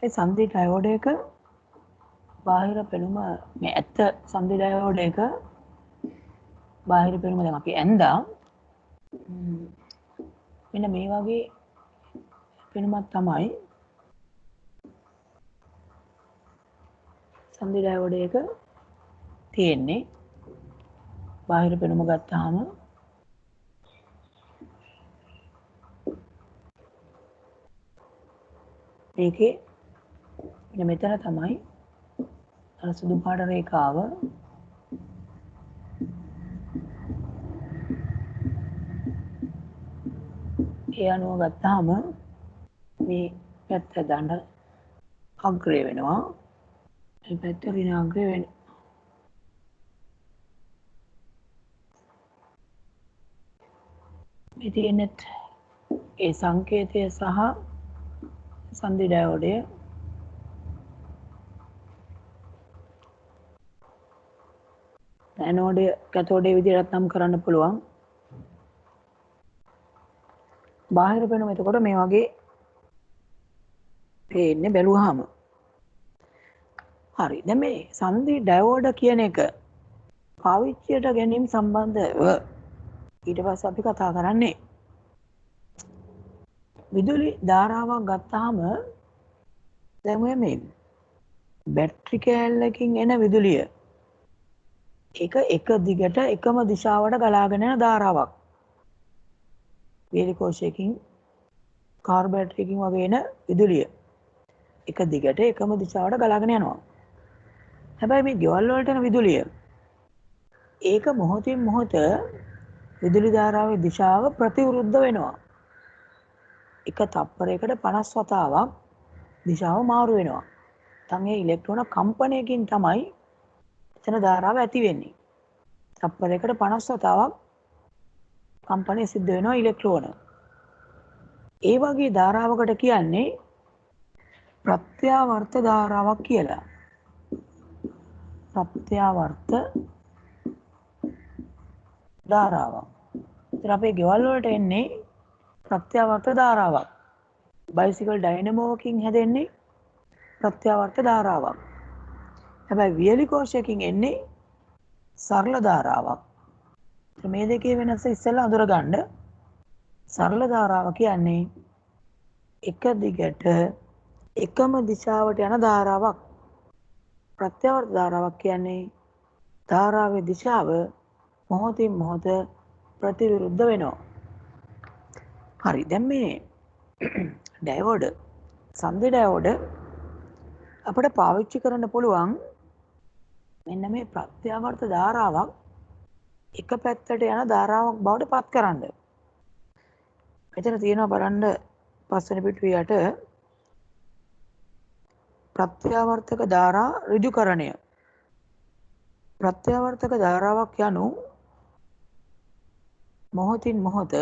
ඒ සංදි ඩයෝඩයක බාහිර පෙනුම මේ ඇත්ත සංදි ඩයෝඩයක බාහිර පෙනුම දැන් අපි ඇඳා මෙන්න මේ වගේ පෙනුමක් තමයි සංදි ඩයෝඩයක තියෙන්නේ. බාහිර පෙනුම ගත්තාම මේකේ මෙතන තමයි අර සුදු පාට රේඛාව ඒ අනුව ගත්තාම මේ පැත්ත දඬ අග්‍රය වෙනවා. මේ පැත්ත ඍණාග්‍රය වෙනවා. මේ තියෙන්නේ ඒ සංකේතය සහ සංදි ඩයෝඩය ඇනෝඩය කැතෝඩය විදිහට නම් කරන්න පුළුවන්. බාහිර පෙනුම එතකොට මේ වගේ පේන්නේ බැලුවාම. හරි. දැන් මේ සංදි ඩයෝඩ කියන එක පාවිච්චියට ගැනීම සම්බන්ධව ඊට පස්සේ අපි කතා කරන්නේ විදුලි ධාරාවක් ගත්තාම දැන් ඔය මේ බැටරි කෑල්ලකින් එන විදුලිය ඒක එක දිගට එකම දිශාවට ගලාගෙන යන ධාරාවක්. වේලි කෝෂයකින් කාර් බැටරියකින් වගේ එන විදුලිය එක දිගට එකම දිශාවට ගලාගෙන යනවා. හැබැයි මේ ගෙවල් වලට එන විදුලිය ඒක මොහොතින් මොහොත විදුලි ධාරාවේ දිශාව ප්‍රතිවිරුද්ධ වෙනවා. එක තප්පරයකට 50 වතාවක් දිශාව මාරු වෙනවා. නැත්නම් ඒ ඉලෙක්ට්‍රෝන කම්පනයකින් තමයි එතන ධාරාව ඇති වෙන්නේ. තප්පරයකට 50 වතාවක් කම්පනය සිද්ධ වෙනවා ඉලෙක්ට්‍රෝන. ඒ වගේ ධාරාවකට කියන්නේ ප්‍රත්‍යාවර්ත ධාරාවක් කියලා. ප්‍රත්‍යාවර්ත ධාරාවක්. ඉතින් අපේ ගෙවල් වලට එන්නේ ප්‍රත්‍යාවර්ත ධාරාවක්. බයිසිකල් ඩයිනමෝකින් හැදෙන්නේ ප්‍රත්‍යාවර්ත ධාරාවක්. හැබැයි වියලි කෝෂයකින් එන්නේ සරල ධාරාවක්. මේ දෙකේ වෙනස ඉස්සෙල්ලා අඳුර ගන්න. සරල ධාරාව කියන්නේ එක දිගට එකම දිශාවට යන ධාරාවක්. ප්‍රත්‍යාවර්ත ධාරාවක් කියන්නේ ධාරාවේ දිශාව මොහොතින් මොහොත ප්‍රතිවිරුද්ධ වෙනවා. හරි. දැන් මේ ඩයෝඩ් සන්ධි ඩයෝඩ් අපිට පාවිච්චි කරන්න පුළුවන් මෙන්න මේ ප්‍රත්‍යාවර්ත ධාරාවක් එක පැත්තට යන ධාරාවක් බවට පත් කරන්න. මෙතන තියෙනවා බලන්න පස්වෙනි පිටුවේ යට ප්‍රත්‍යාවර්තක ධාරා ඍජුකරණය. ප්‍රත්‍යාවර්තක ධාරාවක් යනු මොහොතින් මොහොත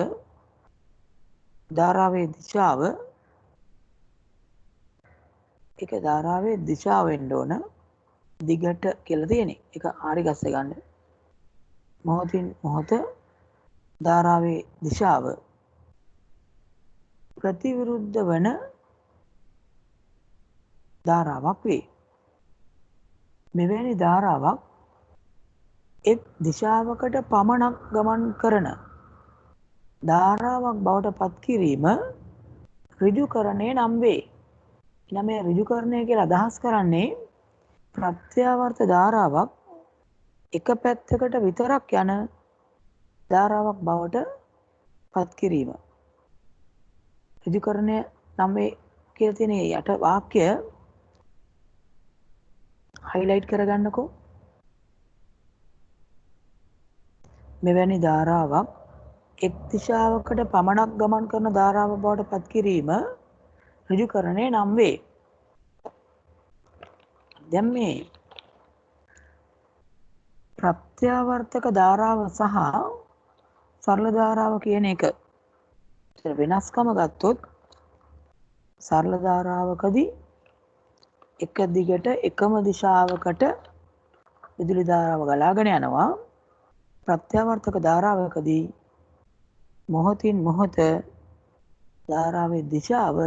ධාරාවේ දිශාව එක ධාරාවේ දිශාව වෙන්න ඕන දිගට කියලා තියෙන්නේ. ඒක ආරි ගස්ස ගන්න. මොහොතින් මොහොත ධාරාවේ දිශාව ප්‍රතිවිරුද්ධ වන ධාරාවක් වේ. මෙවැනි ධාරාවක් එක් දිශාවකට පමණක් ගමන් කරන ධාරාවක් බවට පත් කිරීම ඍජුකරණය නම් වේ. එනම් මේ ඍජුකරණය කියලා අදහස් කරන්නේ ප්‍රත්‍යාවර්ත ධාරාවක් එක පැත්තකට විතරක් යන ධාරාවක් බවට පත් කිරීම. ඍජුකරණය නම් වේ කියලා තියෙන යට වාක්‍ය හයිලයිට් කරගන්නකෝ. මෙවැනි ධාරාවක් එක් දිශාවකට පමණක් ගමන් කරන ධාරාව බවට පත් කිරීම ඍජුකරණය නම් වේ. දැන් මේ ප්‍රත්‍යාවර්තක ධාරාව සහ සරල ධාරාව කියන එක වෙනස්කම ගත්තොත් සරල ධාරාවකදී එක දිගට එකම දිශාවකට විදුලි ධාරාව ගලාගෙන යනවා. ප්‍රත්‍යාවර්තක ධාරාවකදී මොහොතින් මොහොත ධාරාවේ දිශාව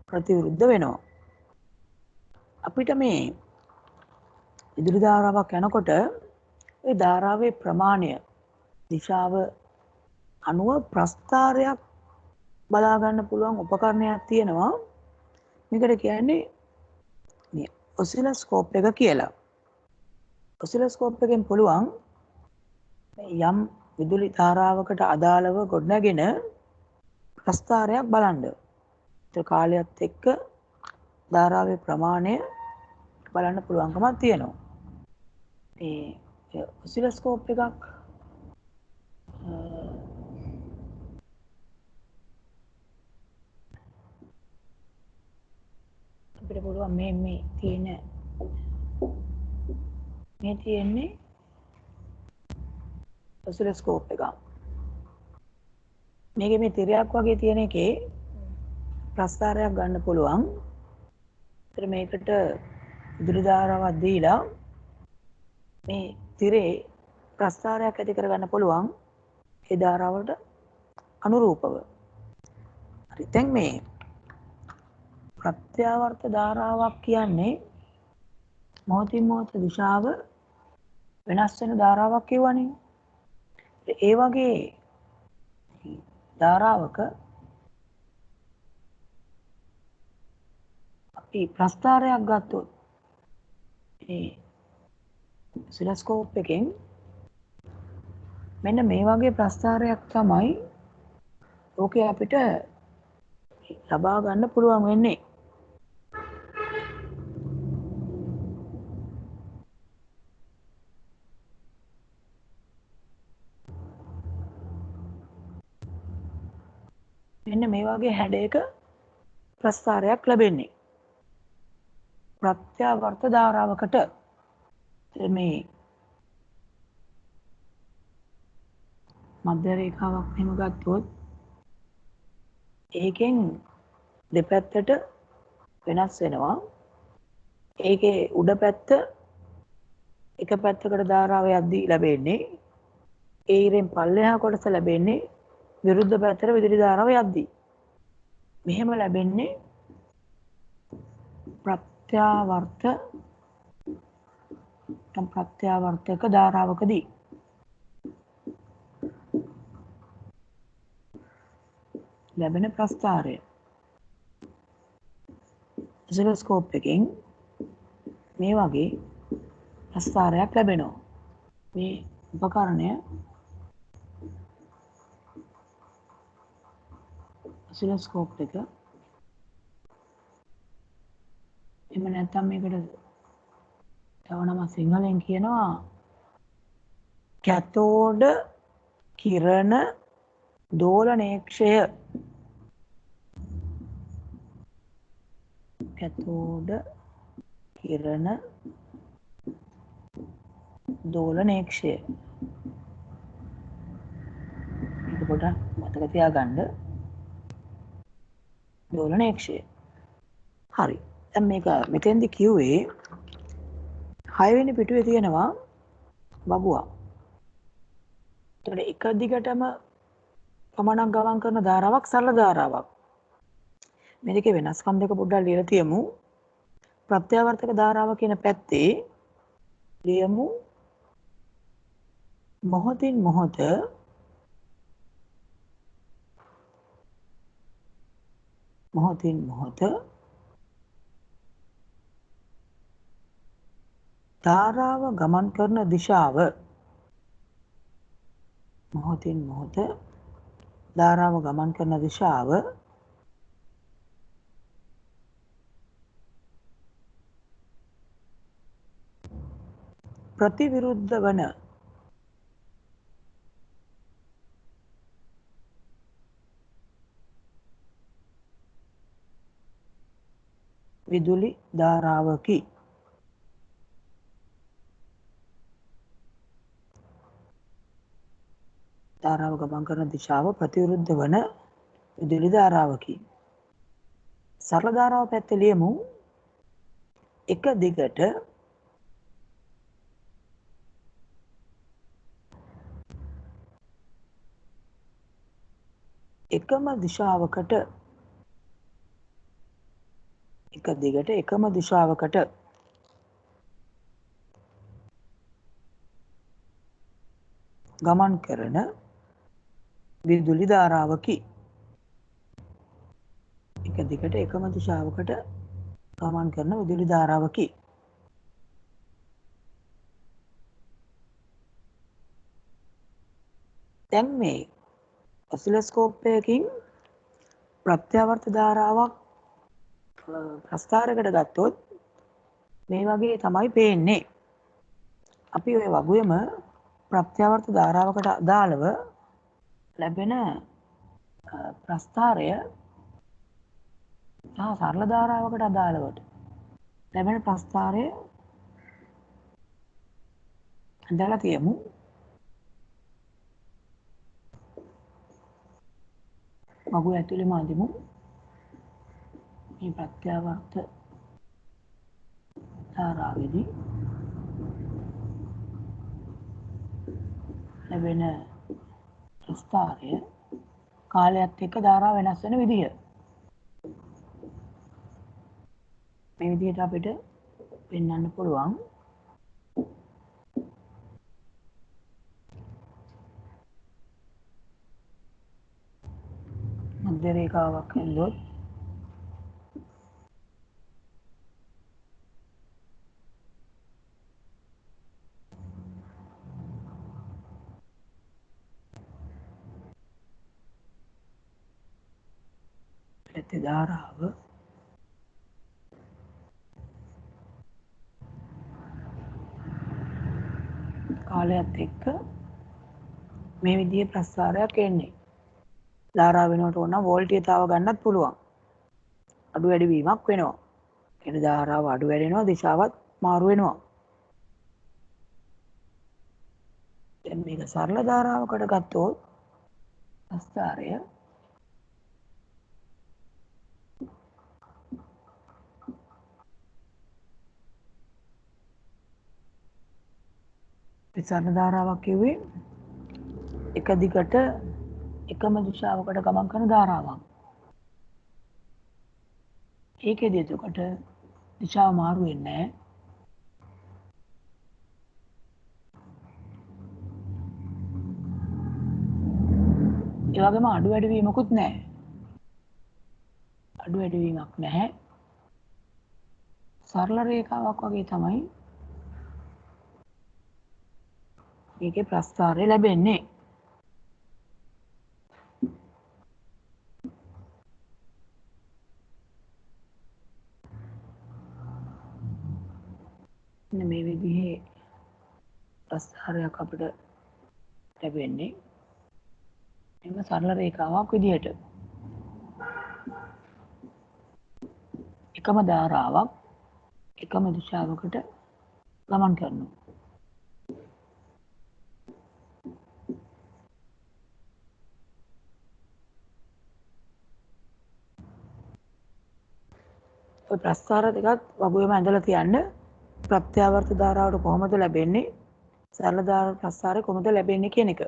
ප්‍රතිවිරුද්ධ වෙනවා. අපිට මේ විදුලි ධාරාවක් යනකොට ඒ ධාරාවේ ප්‍රමාණය දිශාව අනුව ප්‍රස්ථාරයක් බලා ගන්න පුළුවන් උපකරණයක් තියෙනවා. මේකට කියන්නේ මේ ඔසිලොස්කෝප් එක කියලා. ඔසිලොස්කෝප් එකෙන් පුළුවන් යම් විදුලි ධාරාවකට අදාළව ගොඩනගෙන ප්‍රස්ථාරයක් බලන්න. ඒ කාලයත් එක්ක ධාරාවේ ප්‍රමාණය බලන්න පුළුවන්කමක් තියෙනවා. ඒ ඔසිලොස්කෝප් එකක් අපිට පුළුවන් මේ තියෙන්නේ ඔසිලොස්කෝප් එකක්. මේකේ මේ තිරයක් වගේ තියෙන එකේ ප්‍රස්ථාරයක් ගන්න පුළුවන්. ඒතර මේකට විදුලි ධාරාවක් දීලා මේ තිරේ ප්‍රස්ථාරයක් ඇති කරගන්න පුළුවන් ඒ ධාරාවට අනුරූපව. හරි. දැන් මේ ප්‍රත්‍යාවර්ත ධාරාවක් කියන්නේ මොහොතින් මොහොත දිශාව වෙනස් වෙන ධාරාවක් කියවනේ. ඒ වගේ ධාරාවක අපි ප්‍රස්ථාරයක් ගත්තොත් ඒ ඔසිලොස්කෝප් එකෙන් මෙන්න මේ වගේ ප්‍රස්ථාරයක් තමයි ඕකේ අපිට ලබා ගන්න පුළුවන් වෙන්නේ. මෙන්න මේ වගේ හැඩයක ප්‍රස්ථාරයක් ලැබෙන්නේ ප්‍රත්‍යාවර්ත ධාරාවකට. මේ මධ්‍ය රේඛාවක් මෙහෙම ගත්තොත් ඒකෙන් දෙපැත්තට වෙනස් වෙනවා. ඒකේ උඩ පැත්ත එක පැත්තකට ධාරාව යද්දී ලැබෙන්නේ. ඒ ඉරෙන් පල්ලෙහා කොටස ලැබෙන්නේ විරුද්ධ පැත්තට විදුලි ධාරාව යද්දී. මෙහෙම ලැබෙන්නේ ප්‍රත්‍යාවර්තක ධාරාවකදී. ලැබෙන ප්‍රස්ථාරය. ඔසිලොස්කෝප් එකෙන් මේ වගේ ප්‍රස්ථාරයක් ලැබෙනවා. මේ උපකරණය ඔසිලොස්කෝප් එක. එහෙම නැත්නම් මේකට තව නම සිංහලෙන් කියනවා කැතෝඩ කිරණ දෝලනේක්ෂය. කැතෝඩ කිරණ දෝලනේක්ෂය. මේක පොඩ්ඩක් මතක තියාගන්න. දෝලනේක්ෂය. හරි. දැන් මේක මෙතෙන්දි කිව්වේ 6 වෙනි පිටුවේ තියෙනවා බබුවා. එතකොට එක දිගටම ගමනක් ගමන් කරන ධාරාවක් සරල ධාරාවක්. මේ දෙකේ වෙනස්කම් දෙක පොඩ්ඩක් ලියලා තියමු. ප්‍රත්‍යාවර්තක ධාරාව කියන පැත්තේ ලියමු මොහොතින් මොහොත ධාරාව ගමන් කරන දිශාව. මොහොතින් මොහොත ධාරාව ගමන් කරන දිශාව ප්‍රතිවිරුද්ධ වන විදුලි ධාරාවකි. ධාරාව ගමන් කරන දිශාව ප්‍රතිවිරුද්ධ වන විදුලි ධාරාවකි. සරල ධාරාව පැත්තේ ලියමු එක දිගට එකම දිශාවකට ගමන් කරන විදුලි ධාරාවකි. එක දිගට එකම දිශාවකට ගමන් කරන විදුලි ධාරාවකි. දැන් මේ ඔසිලොස්කෝප් එකකින් ප්‍රත්‍යාවර්ත ධාරාවක් ප්‍රස්ථාරයකට ගත්තොත් මේ වගේ තමයි පේන්නේ. අපි ওই වගුවේම ප්‍රත්‍යාවර්ත ධාරාවකට අදාළව ලැබෙන ප්‍රස්ථාරය සහ සරල ධාරාවකට අදාළව ලැබෙන ප්‍රස්ථාරය හදලා තියමු. වගුව ඇතුළේම අඳිමු. මේ ප්‍රත්‍යාවර්ත ධාරාවේදී ලැබෙන ප්‍රස්ථාරය කාලයත් එක්ක ධාරාව වෙනස් වෙන විදිය. මේ විදිහට අපිට පෙන්වන්න පුළුවන්. මධ්‍ය රේඛාවක් ඇල්ලුවොත් ප්‍රති ධාරාව කාලයත් එක්ක මේ විදිහේ ප්‍රස්ථාරයක් එන්නේ. ධාරාව වෙනකොට ඕන වෝල්ටීයතාව ගන්නත් පුළුවන්. අඩු වැඩි වීමක් වෙනවා. එන ධාරාව අඩු වැඩෙනවා, දිශාවත් මාරු වෙනවා. දැන් මේක සරල ධාරාවකට ගත්තොත් ප්‍රස්ථාරය සරල ධාරාවක් කිව්වේ එක දිගට එකම දිශාවකට ගමන් කරන ධාරාවක්. ඒකෙදි එතකොට දිශාව මාරු වෙන්නේ නැහැ. ඒ වගේම අඩු වැඩි වීමකුත් නැහැ. අඩු වැඩිවීමක් නැහැ. සරල රේඛාවක් වගේ තමයි මේකේ ප්‍රස්ථාරය ලැබෙන්නේ. මේ විදිහේ ප්‍රස්ථාරයක් අපිට ලැබෙන්නේ එම සරල රේඛාවක් විදිහට. එකම ධාරාවක් එකම දිශාවකට ගමන් කරනවා. ඔය ප්‍රස්ථාර දෙකත් වගුවේම ඇඳලා තියන්න. ප්‍රත්‍යාවර්ත ධාරාවට කොහොමද ලැබෙන්නේ, සරල ධාරා ප්‍රස්ථාරය කොහොමද ලැබෙන්නේ කියන එක.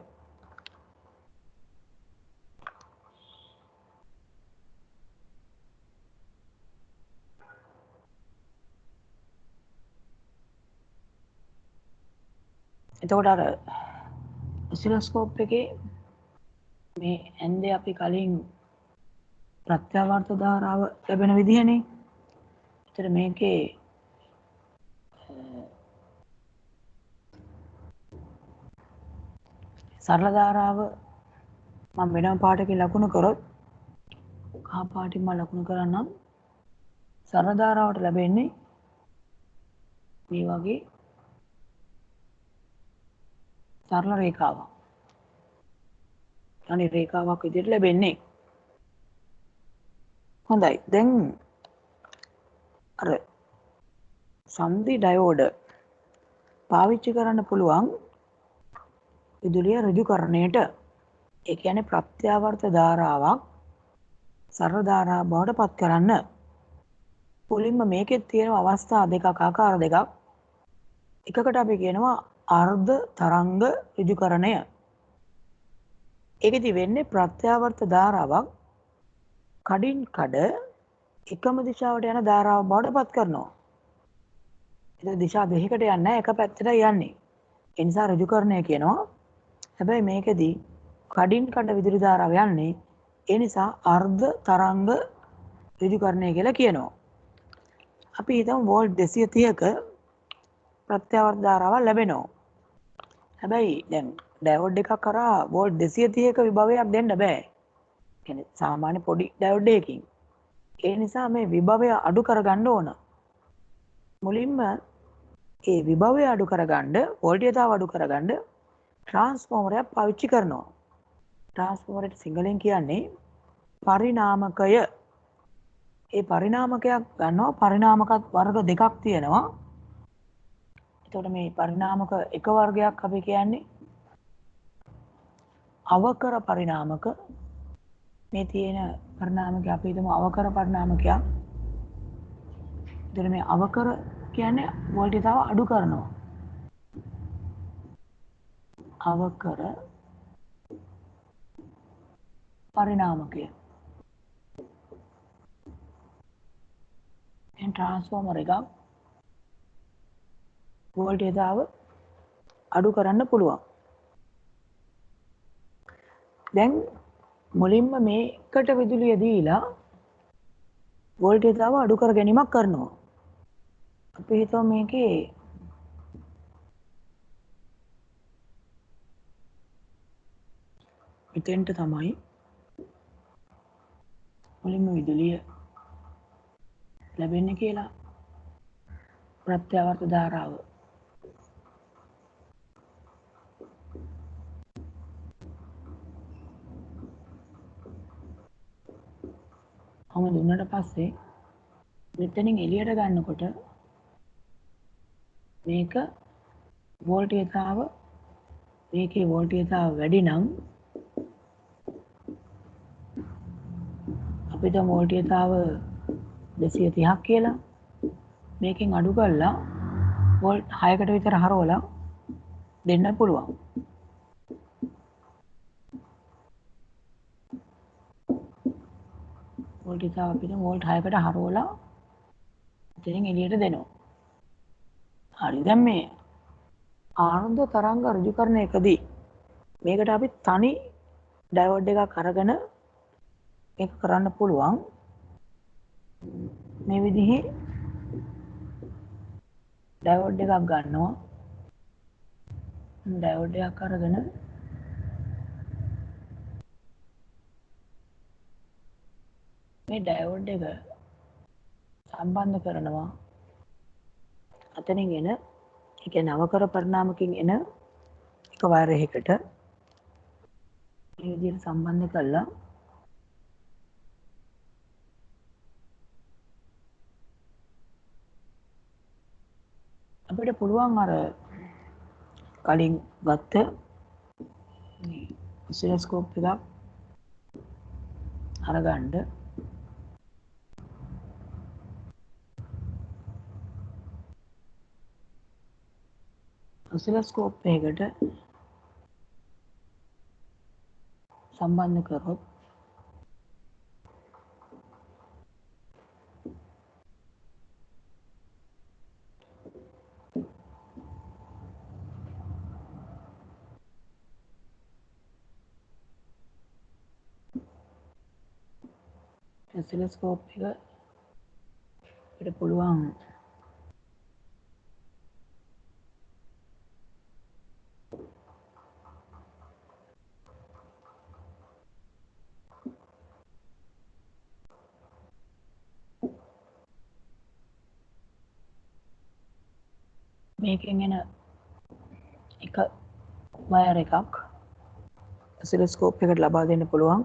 එතකොට අර ඔසිලොස්කෝප් එකේ මේ ඇන්දේ අපි කලින් ප්‍රත්‍යාවර්ත ධාරාව ලැබෙන විදිහනේ. ඒතර මේකේ සරල ධාරාව මම වෙනම පාටකින් ලකුණු කරොත් කහ පාටින් මම ලකුණු කරන්නම්. සරල ධාරාවට ලැබෙන්නේ මේ වගේ සරල රේඛාවක්. අනේ රේඛාවක් විදිහට ලැබෙන්නේ. හොඳයි. දැන් අර සන්ධි ඩයෝඩ පාවිච්චි කරන්න පුළුවන් විදුලිය ඍජුකරණයට. ඒ කියන්නේ ප්‍රත්‍යාවර්ත ධාරාවක් සරල ධාරාව බවට පත් කරන්න. මුලින්ම මේකෙත් තියෙන අවස්ථා දෙකක්, ආකාර දෙකක්. එකකට අපි කියනවා අර්ධ තරංග ඍජුකරණය. ඒකෙදි වෙන්නේ ප්‍රත්‍යාවර්ත ධාරාවක් කඩින් කඩ එකම දිශාවට යන ධාරාවක් බවට පත් කරනවා. ඒක දිශා දෙකකට යන්නේ නැහැ, එක පැත්තටයි යන්නේ. ඒ නිසා ඍජුකරණය කියනවා. හැබැයි මේකෙදි කඩින් කඩ විදුලි ධාරාව යන්නේ. ඒ නිසා අර්ධ තරංග ඍජුකරණය කියලා කියනවා. අපි හිතමු වෝල්ට් 230ක ප්‍රත්‍යාවර්ත ධාරාවක් ලැබෙනවා. හැබැයි දැන් ඩයෝඩ් එකක් කරා වෝල්ට් 230ක විභවයක් දෙන්න බෑ. කියන්නේ සාමාන්‍ය පොඩි ඩයෝඩ් එකකින්. ඒ නිසා මේ විභවය අඩු කරගන්න ඕන. මුලින්ම ඒ විභවය අඩු කරගන්න, වෝල්ටේජතාව අඩු කරගන්න ට්‍රාන්ස්ෆෝමරයක් පාවිච්චි කරනවා. ට්‍රාන්ස්ෆෝමරයට සිංහලෙන් කියන්නේ පරිණාමකය. ඒ පරිණාමකයක් ගන්නවා. පරිණාමක වර්ග දෙකක් තියෙනවා. එතකොට මේ පරිණාමක එක වර්ගයක් අපි කියන්නේ අවකර පරිණාමක. මේ තියෙන පරිණාමක අපි හිතමු අවකර පරිණාමකයක්. එතකොට මේ අවකර කියන්නේ වෝල්ටේජතාව අඩු කරනවා. අවකර පරිණාමකය. දැන් ට්‍රාන්ස්ෆෝමර් එකක් වෝල්ටේජතාව අඩු කරන්න පුළුවන්. දැන් මුලින්ම මේකට විදුලිය දීලා වෝල්ටේජතාව අඩු කර ගැනීමක් කරනවා. අපි හිතමු මේකේ මෙතෙන්ට තමයි මුලින්ම විදුලිය ලැබෙන්නේ කියලා. ප්‍රත්‍යාවර්ත ධාරාව දුන්නට පස්සේ මෙතනින් එළියට ගන්නකොට මේක වෝල්ටේජතාව, මේකේ වෝල්ටේජතාව වැඩි නම් අපිට වෝල්ටේජතාව 230ක් කියලා මේකෙන් අඩු කරලා වෝල්ට් 6කට විතර හරවලා දෙන්න පුළුවන්. වෝල්ටේජතාව අපිට වෝල්ට් 6කට හරවලා එතනින් එළියට දෙනවා. හරි. දැන් මේ ආනන්ද තරංග ඍජුකරණයකදී මේකට අපි තනි ඩයෝඩ් එකක් අරගෙන මේක කරන්න පුළුවන්. මේ විදිහේ ඩයෝඩ් එකක් ගන්නවා. ඩයෝඩ් එකක් අරගෙන මේ ඩයෝඩ් එක සම්බන්ධ කරනවා අතනින් එන ඒ කියන්නේ නවකර පරිණාමකින් එන එක වයර් එකකට මේ විදිහට සම්බන්ධ කළා අපිට පුළුවන් අර කලින් ගත්ත ඔසිලොස්කෝප් එකක් අරගන්න ඔසිලොස්කෝප් එකකට සම්බන්ධ කරොත් ඔසිලොස්කෝප් එක අපිට පුළුවන් මේකෙන් එන එක වයර් එකක් ඔසිලොස්කෝප් එකට ලබා දෙන්න පුළුවන්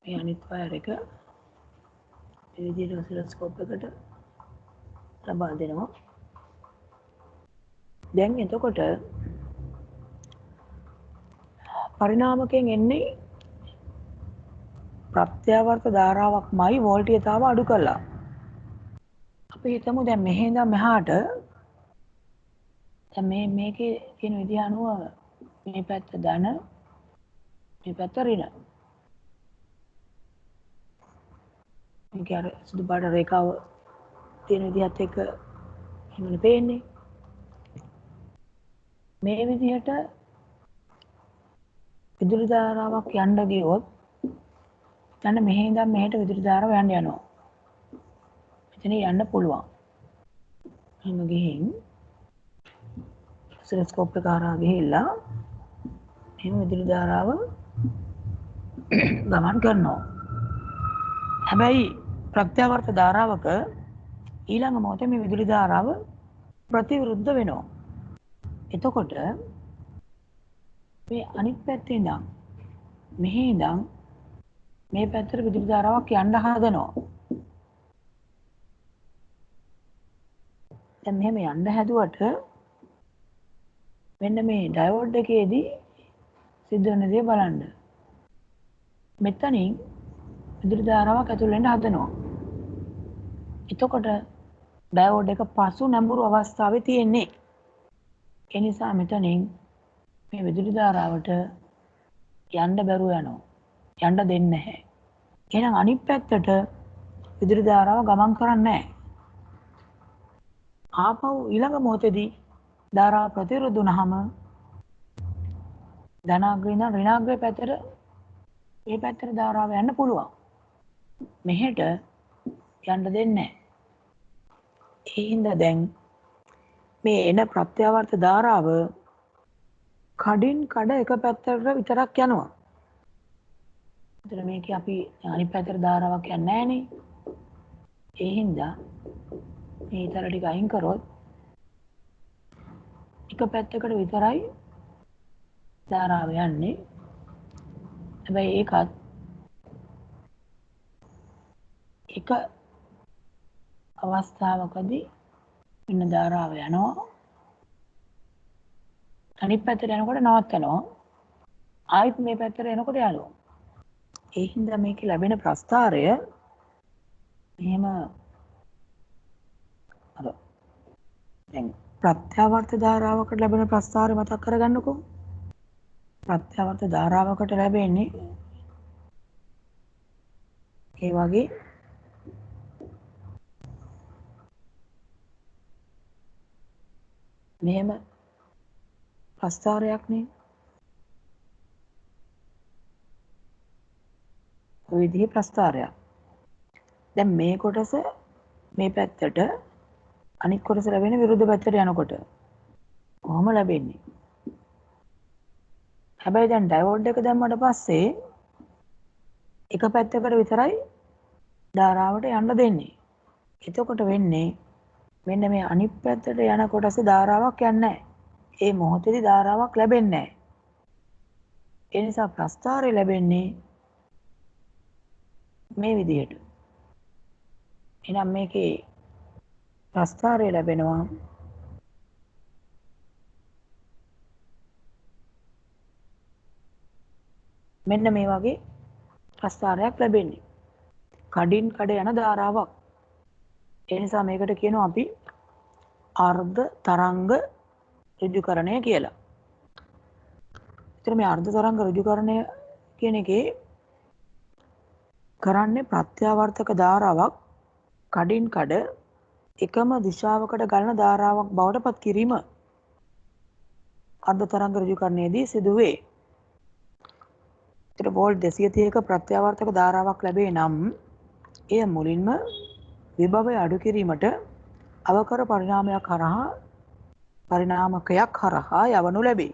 මේ අනිත් වයර් එක මේ විදිහට ඔසිලොස්කෝප් එකට ලබා දෙනවා දැන් එතකොට පරිණාමකයෙන් එන්නේ ප්‍රත්‍යාවර්ත ධාරාවක්මයි වෝල්ටේජතාව අඩු කළා. අපි හිතමු දැන් මෙහි ඉඳන් මෙහාට දැන් මේකේ තියෙන විදිහ අනුව මේ පැත්ත ධන මේ පැත්ත ඍණ. මේක අර සුදු පාට රේඛාව තියෙන විදිහත් එක්ක එහෙමනේ පේන්නේ. මේ විදිහට විදුලි ධාරාවක් යන්න ගියොත් දැන් මෙහි ඉඳන් මෙහෙට විදුලි ධාරාව යනවා. මෙතන යන්න පුළුවන්. එහෙම ගිහින් ඔසිලොස්කෝප් එක හරහා ගිහිල්ලා එහෙම විදුලි ධාරාව ගමන් කරනවා. හැබැයි ප්‍රත්‍යාවර්ත ධාරාවක ඊළඟ මොහොතේ මේ විදුලි ධාරාව ප්‍රතිවිරුද්ධ වෙනවා. එතකොට මේ අනිත් පැත්තේ ඉඳන් මෙහි ඉඳන් මේ පැත්තට විදුලි ධාරාවක් යන්න හදනවා. දැන් මෙහෙම යන්න හැදුවට මෙන්න මේ ඩයෝඩ් එකේදී සිද්ධ වෙන දේ බලන්න. මෙතනින් විදුලි ධාරාවක් ඇතුල් වෙන්න හදනවා. එතකොට ඩයෝඩ් එක පසු නැඹුරු අවස්ථාවේ තියෙන්නේ. ඒ නිසා මෙතනින් මේ විදුලි ධාරාවට යන්න බැරුව යනවා. යන්න දෙන්නේ නැහැ. එහෙනම් අනිත් පැත්තට විදුලි ධාරාව ගමන් කරන්නේ නැහැ. ආපහු ඊළඟ මොහොතේදී ධාරාව ප්‍රතිවිරුද්ධ වුණාම ධනාග්‍රේ ඉඳන් ඍණාග්‍රේ පැත්තට මේ පැත්තට ධාරාව යන්න පුළුවන්. මෙහෙට යන්න දෙන්නේ නැහැ. ඒ හින්දා දැන් මේ එන ප්‍රත්‍යාවර්ත ධාරාව කඩින් කඩ එක පැත්තට විතරක් යනවා. ඒතර මේක අපි අනිත් පැත්තට ධාරාවක් යන්නේ නැහනේ. ඒ හින්දා මේ ඊතර ටික අයින් කරොත් එක පැත්තකට විතරයි ධාරාව යන්නේ. හැබැයි ඒකත් එක අවස්ථාවකදී මෙන්න ධාරාව යනවා. අනිත් පැත්තට යනකොට නවත්තනවා. ආයෙත් මේ පැත්තට එනකොට යනවා. ඒ හින්දා මේකේ ලැබෙන ප්‍රස්ථාරය මෙහෙම අර දැන් ප්‍රත්‍යාවර්ත ධාරාවකට ලැබෙන ප්‍රස්ථාරය මතක් කරගන්නකෝ. ප්‍රත්‍යාවර්ත ධාරාවකට ලැබෙන්නේ ඒ වගේ මෙහෙම ප්‍රස්ථාරයක්නේ. ඔය විදිහේ ප්‍රස්ථාරයක්. දැන් මේ කොටස මේ පැත්තට අනිත් කොටස ලැබෙන්නේ විරුද්ධ පැත්තට යනකොට. කොහොම ලැබෙන්නේ? හැබැයි දැන් ඩයෝඩ් එක දැම්මට පස්සේ එක පැත්තකට විතරයි ධාරාවට යන්න දෙන්නේ. එතකොට වෙන්නේ මෙන්න මේ අනිත් පැත්තට යන කොටසේ ධාරාවක් යන්නේ නැහැ. ඒ මොහොතේදී ධාරාවක් ලැබෙන්නේ නැහැ. ඒ නිසා ප්‍රස්ථාරය ලැබෙන්නේ මේ විදිහට. එහෙනම් මේකේ ප්‍රස්ථාරය ලැබෙනවා මෙන්න මේ වගේ ප්‍රස්ථාරයක් ලැබෙන්නේ. කඩින් කඩ යන ධාරාවක්. ඒ නිසා මේකට කියනවා අපි අර්ධ තරංග ඍජුකරණය කියලා. ඒතර මේ අර්ධ තරංග ඍජුකරණය කියන එකේ කරන්නේ ප්‍රත්‍යාවර්තක ධාරාවක් කඩින් කඩ එකම දිශාවකට ගලන ධාරාවක් බවට පත් කිරීම අර්ධ තරංග ඍජුකරණයේදී සිදුවේ. ඒතර වෝල්ට් 230ක ප්‍රත්‍යාවර්තක ධාරාවක් ලැබේ නම් එය මුලින්ම විභවය අඩු කිරීමට අවකර පරිණාමකයක් හරහා යවනු ලැබේ.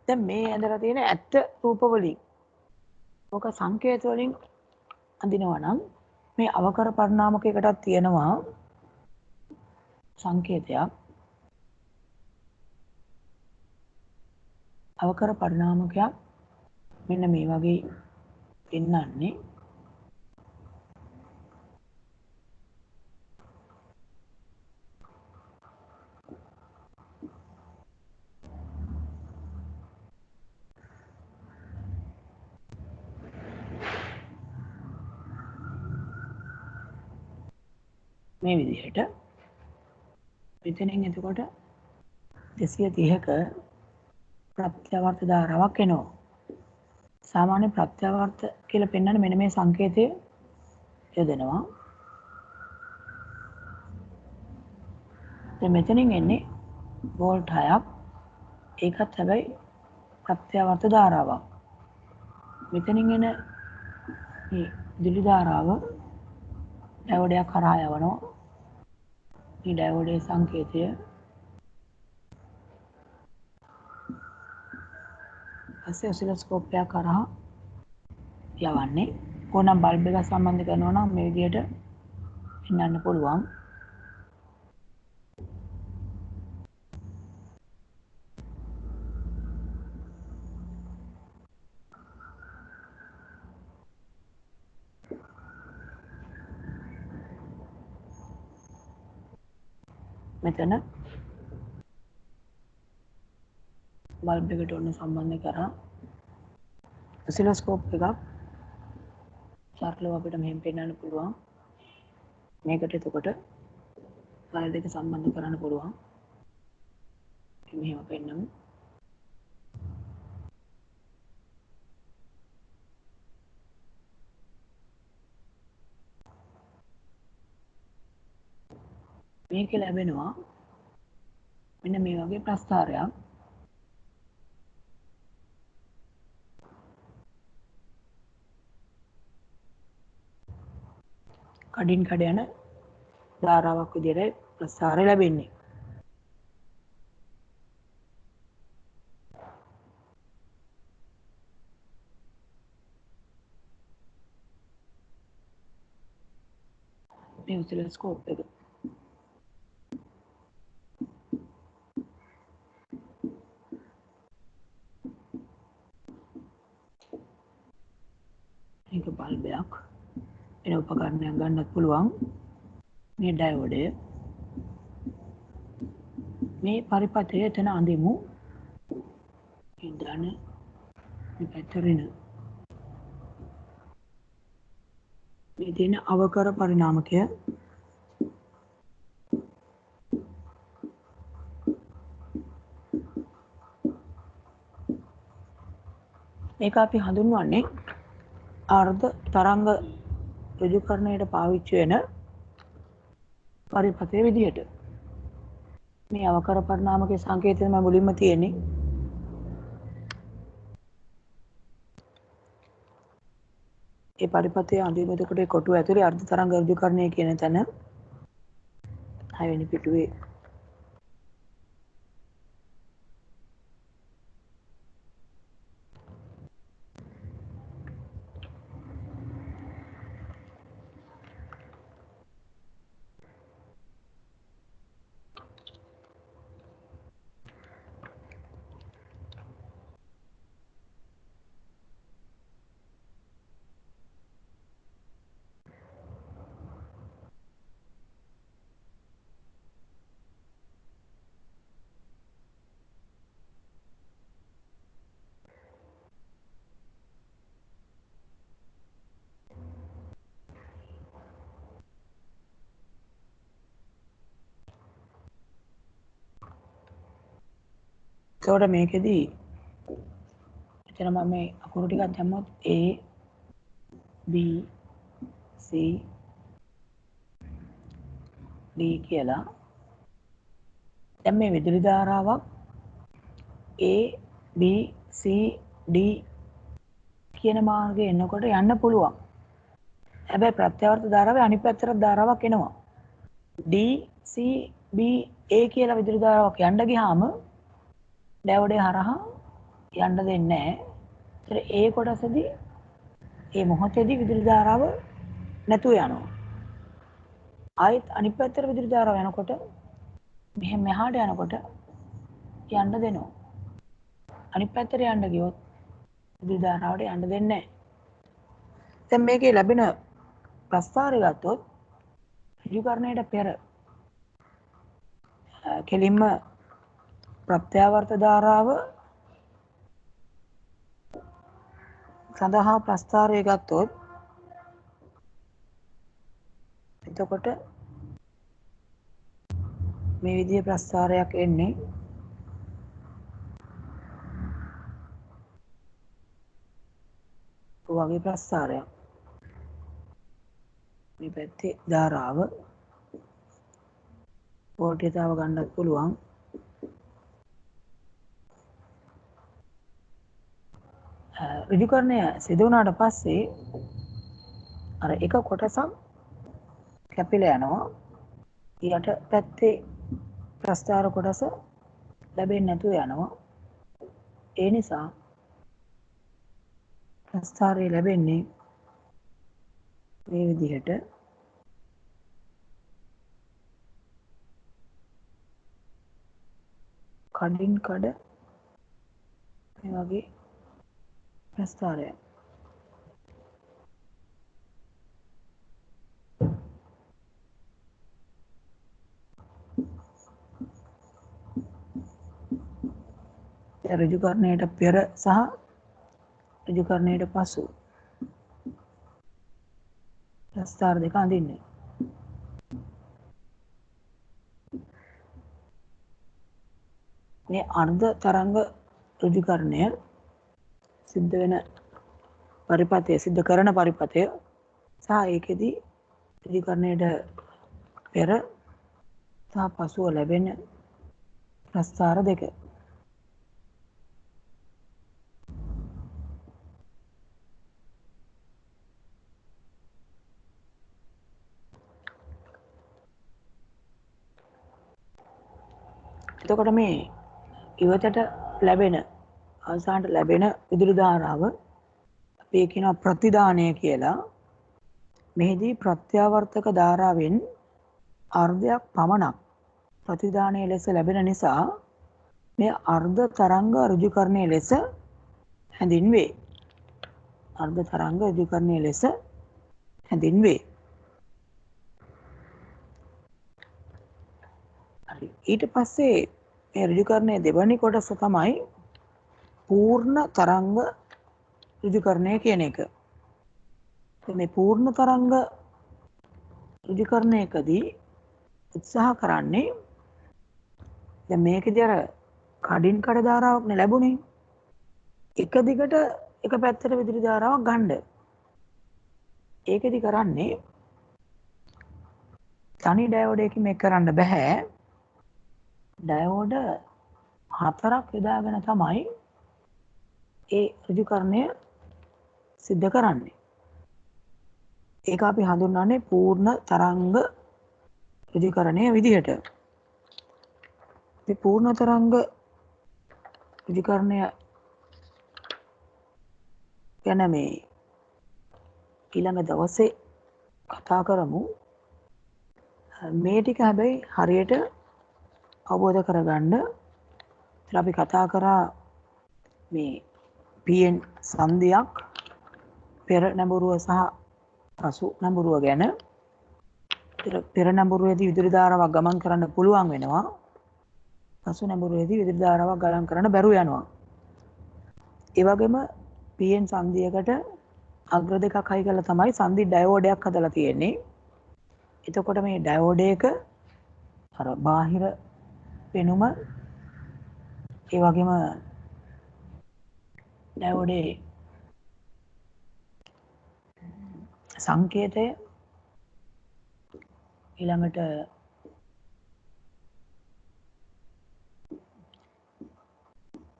දැන් මේ ඇඳලා තියෙන ඇත්ත රූප වලින් ඔක සංකේත වලින් අඳිනවා නම් මේ අවකර පරිණාමකයකටත් තියෙනවා සංකේතයක්. අවකර පරිණාමකයක් මෙන්න මේ වගේ පෙන්වන්නේ මේ විදිහට. මෙතනින් එතකොට 230ක ප්‍රත්‍යාවර්ත ධාරාවක් එනවා. සාමාන්‍ය ප්‍රත්‍යාවර්ත කියලා පෙන්වන්නේ මෙන්න මේ සංකේතය යොදනවා. දැන් මෙතනින් එන්නේ වෝල්ට් 6ක්. ඒකත් හැබැයි ප්‍රත්‍යාවර්ත ධාරාවක්. මෙතනින් එන මේ විදුලි ධාරාව ඩයෝඩයක් කරා යවනවා. මේ ඩයෝඩේ සංකේතය පස්සේ ඔසිලොස්කෝප් එකක් කරා යවන්නේ. ඕනම් බල්බ් එක සම්බන්ධ කරනවා නම් මේ විදිහට පෙන්වන්න පුළුවන්. මෙතන බල්බ් එකට ඔන්න සම්බන්ධ කරා ඔසිලොස්කෝප් එකක් සරලව අපිට මෙහෙම පෙන්වන්න පුළුවන්. මේකට එතකොට වයර් දෙක සම්බන්ධ කරන්න පුළුවන්. මෙහෙම පෙන්නමු. මේක ලැබෙනවා මෙන්න මේ වගේ ප්‍රස්ථාරයක්. කඩින් කඩ යන ධාරාවක් විදිහට ප්‍රස්ථාරය ලැබෙන්නේ. මේ ඔසිලොස්කෝප් එක. මේක බල්බයක්. වෙන උපකරණයක් ගන්නත් පුළුවන්. මේ ඩයෝඩය. මේ පරිපථය එතන අඳිමු. ඉඳන මේ පැත්තරින. මේ තියෙන අවකර පරිණාමකය මේක අපි හඳුන්වන්නේ අර්ධ තරංග ඍජුකරණයට පාවිච්චි වෙන පරිපථය විදිහට. මේ අවකර පරිණාමකයේ සංකේතය තමයි මුලින්ම තියෙන්නේ. ඒ පරිපථයේ අඳින එතකොට ඒ කොටුව ඇතුලේ අර්ධ තරංග ඍජුකරණය කියන තැන 6 වෙනි පිටුවේ එතකොට මේකෙදී එතන මම මේ අකුරු ටිකක් දැම්මොත් A B C D කියලා. දැන් මේ විදුලි ධාරාවක් A B C D කියන මාර්ගයේ එනකොට යන්න පුළුවන්. හැබැයි ප්‍රත්‍යවර්ත ධාරාවේ අනිත් පැත්තට ධාරාවක් එනවා. D C B A කියලා විදුලි ධාරාවක් යන්න ගියාම ඩයෝඩේ හරහා යන්න දෙන්නේ නැහැ. ඒතර A කොටසදී මේ මොහොතේදී විදුලි ධාරාව නැතුව යනවා. ආයෙත් අනිත් පැත්තට විදුලි ධාරාව යනකොට මෙහාට යනකොට යන්න දෙනවා. අනිත් පැත්තට යන්න ගියොත් විදුලි ධාරාවට යන්න දෙන්නේ නැහැ. දැන් මේකේ ලැබෙන ප්‍රස්ථාරය ගත්තොත් ඍජුකරණයට පෙර කෙලින්ම ප්‍රත්‍යාවර්ත ධාරාව සඳහා ප්‍රස්ථාරය ගත්තොත් එතකොට මේ විදිහේ ප්‍රස්ථාරයක් එන්නේ. වගේ ප්‍රස්ථාරයක්. මේ පැත්තේ ධාරාව වෝල්ටේජාව ගන්නත් පුළුවන්. ඍජුකරණය සිදු වුණාට පස්සේ අර එක කොටසක් කැපිලා යනවා. ඊට පැත්තේ ප්‍රස්ථාර කොටස ලැබෙන්නේ නැතුව යනවා. ඒ නිසා ප්‍රස්ථාරය ලැබෙන්නේ මේ විදිහට. කඩින් කඩ මේ වගේ ප්‍රස්ථාරයක්. ඍජුකරණයට පෙර සහ ඍජුකරණයට පසු ප්‍රස්ථාර දෙක අඳින්නේ. මේ අර්ධ තරංග ඍජුකරණය සිද්ධ වෙන පරිපථය සිද්ධ කරන පරිපථය සහ ඒකෙදී ඍජුකරණයට පෙර සහ පසුව ලැබෙන ප්‍රස්ථාර දෙක. එතකොට මේ ඉවතට ලැබෙන අවසානට ලැබෙන විදුලි ධාරාව අපි කියනවා ප්‍රතිදානය කියලා. මෙහිදී ප්‍රත්‍යාවර්තක ධාරාවෙන් අර්ධයක් පමණක් ප්‍රතිදානය ලෙස ලැබෙන නිසා මේ අර්ධ තරංග ඍජුකරණය ලෙස හැඳින්වේ. අර්ධ තරංග ඍජුකරණය ලෙස හැඳින්වේ. ඊට පස්සේ මේ ඍජුකරණයේ දෙවැනි කොටස තමයි පූර්ණ තරංග ඍජුකරණය කියන එක. මේ පූර්ණ තරංග ඍජුකරණයකදී උත්සාහ කරන්නේ දැන් මේකේදී අර කඩින් කඩ ධාරාවක් නේ ලැබුණේ. එක දිගට එක පැත්තට විදුලි ධාරාවක් ගන්න. ඒකෙදි කරන්නේ තනි ඩයෝඩයකින් මේක කරන්න බෑ. ඩයෝඩ 4ක් යොදාගෙන තමයි ඒ ඍජුකරණය සිද්ධ කරන්නේ. ඒක අපි හඳුන්වන්නේ පූර්ණ තරංග ඍජුකරණය විදිහට. මේ පූර්ණ තරංග ඍජුකරණය ගැන මේ ඊළඟ දවසේ කතා කරමු. මේ ටික හැබැයි හරියට අවබෝධ කරගන්න අපි කතා කරා මේ PN සංදියක් පෙර නැඹුරුව සහ පසු නැඹුරුව ගැන. පෙර නැඹුරුවේදී විදුලි ධාරාවක් ගමන් කරන්න පුළුවන් වෙනවා. පසු නැඹුරුවේදී විදුලි ධාරාවක් ගමන් කරන්න බැරුව යනවා. ඒ වගේම PN සංදියකට අග්‍ර දෙකක් හයි කරලා තමයි සංදි ඩයෝඩයක් හදලා තියෙන්නේ. එතකොට මේ ඩයෝඩයක අර බාහිර පෙනුම ඒ වගේම ඩයෝඩේ සංකේතය ඊළඟට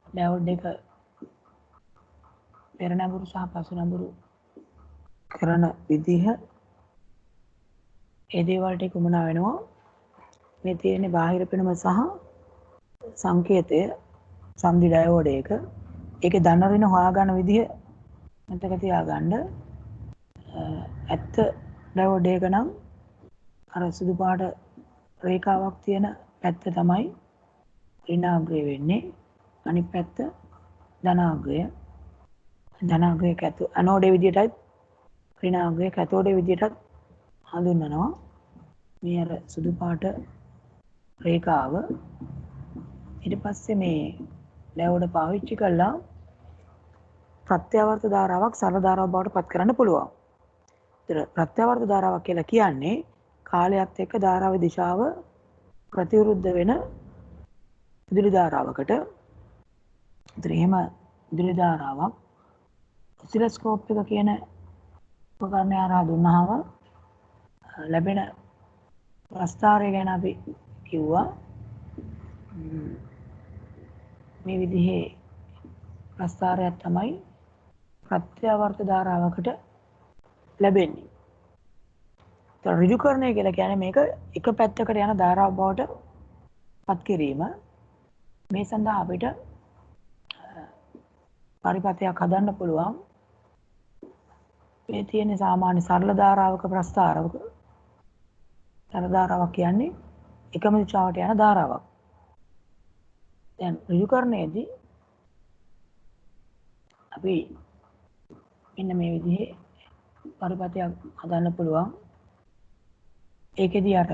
ඩයෝඩ් එක පෙර නැඹුරු සහ පසු නැඹුරු කරන විදිහ ඒ දේවල් ටික උමනා වෙනවා. මේ තියෙන්නේ බාහිර පෙනුම සහ සංකේතය සංදි ඩයෝඩයක. ඒකේ ධන ඍණ හොයාගන්න විදිහ මතක තියාගන්න. ඇත්ත ඩයෝඩයක නම් අර සුදු පාට රේඛාවක් තියෙන පැත්ත තමයි ඍණාග්‍රය වෙන්නේ. අනිත් පැත්ත ධනාග්‍රය. ධනාග්‍රය ඇනෝඩේ විදියටත් ඍණාග්‍රය කැතෝඩේ විදියටත් හඳුන්වනවා. මේ අර සුදු පාට රේඛාව. ඊට පස්සේ මේ ඩයෝඩ පාවිච්චි කළා ප්‍රත්‍යාවර්ත ධාරාවක් සරල ධාරාවක් බවට පත් කරන්න පුළුවන්. ඒතර ප්‍රත්‍යාවර්ත ධාරාවක් කියලා කියන්නේ කාලයත් එක්ක ධාරාවේ දිශාව ප්‍රතිවිරුද්ධ වෙන විදුලි ධාරාවකට. ඒතර එහෙම විදුලි ධාරාවක් ඔසිලොස්කෝප් එක කියන උපකරණය හරහා දුන්නාම ලැබෙන ප්‍රස්ථාරය ගැන අපි කිව්වා. මේ විදිහේ ප්‍රස්ථාරයක් තමයි ප්‍රත්‍යාවර්ත ධාරාවකට ලැබෙන්නේ. ඍජුකරණය කියලා කියන්නේ මේක එක පැත්තකට යන ධාරාව බවට පත් කිරීම. මේ සඳහා අපිට පරිපථයක් හදන්න පුළුවන්. මේ තියෙන සාමාන්‍ය සරල ධාරාවක ප්‍රස්ථාරවක සරල ධාරාවක් කියන්නේ එකම දිශාවට යන ධාරාවක්. දැන් ඍජුකරණයේදී අපි මෙන්න මේ විදිහේ පරිපථයක් හදන්න පුළුවන්. ඒකෙදී අර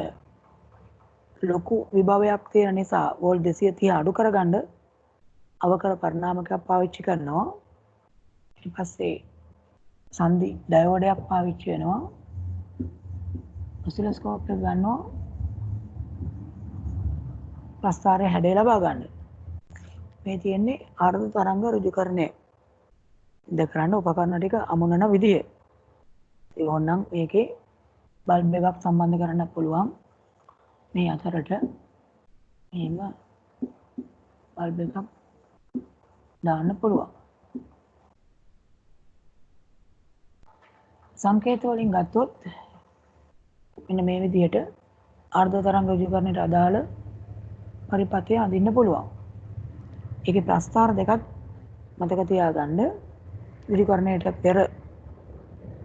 ලොකු විභවයක් තියෙන නිසා වෝල්ට් 230 අඩු කරගන්න අවකර පරිණාමකයක් පාවිච්චි කරනවා. ඊට පස්සේ සංදි ඩයෝඩයක් පාවිච්චි වෙනවා. ඔසිලොස්කෝප් එක ගන්නවා ප්‍රස්ථාරය හැඩය ලබා ගන්න. මේ තියෙන්නේ ආර්ධ තරංග ඍජුකරණය ඉද කරන්න උපකරණ ටික අමුණන විදිය. ඒ ඕනනම් මේකේ බල්බ් එකක් සම්බන්ධ කරන්න පුළුවන්. මේ අතරට එහෙම බල්බ් එකක් දාන්න පුළුවන්. සංකේත වලින් ගත්තොත් මෙන්න මේ විදිහට ආර්ධ තරංග ඍජුකරණයට අදාළ පරිපථය අඳින්න පුළුවන්. ඒකේ ප්‍රස්ථාර දෙකක් මතක තියාගන්න. ඍජුකරණයට පෙර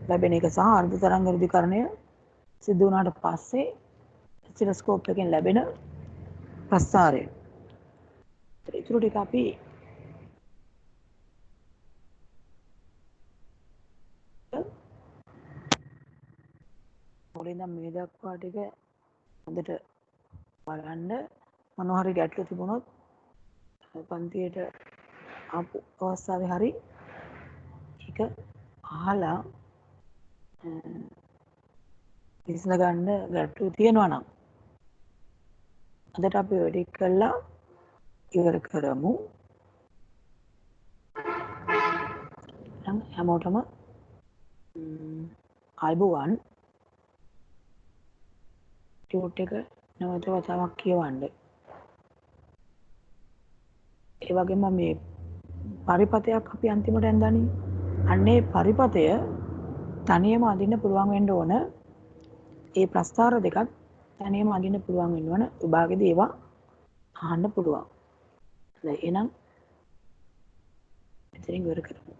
ලැබෙන එක සහ ආර්ධ තරංග ඍජුකරණය සිද්ධ වුණාට පස්සේ ඔසිලොස්කෝප් එකෙන් ලැබෙන ප්‍රස්ථාරය. ඊටු ටික අපි මුලින්ම මේ දක්වා ටික හොඳට බලන්න. මොනවා හරි ගැටලු තිබුණොත් පන්තියට ආපු අවස්ථාවේ හරි ඒක අහලා විසඳ ගන්න ගැටලු තියෙනවා නම් අදට අපි වැඩි කළා ඉවර කරමු. නම් හැමෝටම ආයුබෝවන්. ටියුට් එක නැවත වතාවක් කියවන්න. ඒ වගේම මේ පරිපතයක් අපි අන්තිමට ඇඳන්නේ. අන්නේ පරිපතය තනියම අඳින්න පුළුවන් වෙන්න ඕන. ඒ ප්‍රස්ථාර දෙකත් තනියම අඳින්න පුළුවන් වෙන්න ඕන. විභාගෙදී ඒවා අහන්න පුළුවන්. හරි එහෙනම් මෙතනින් ඉවර කරමු.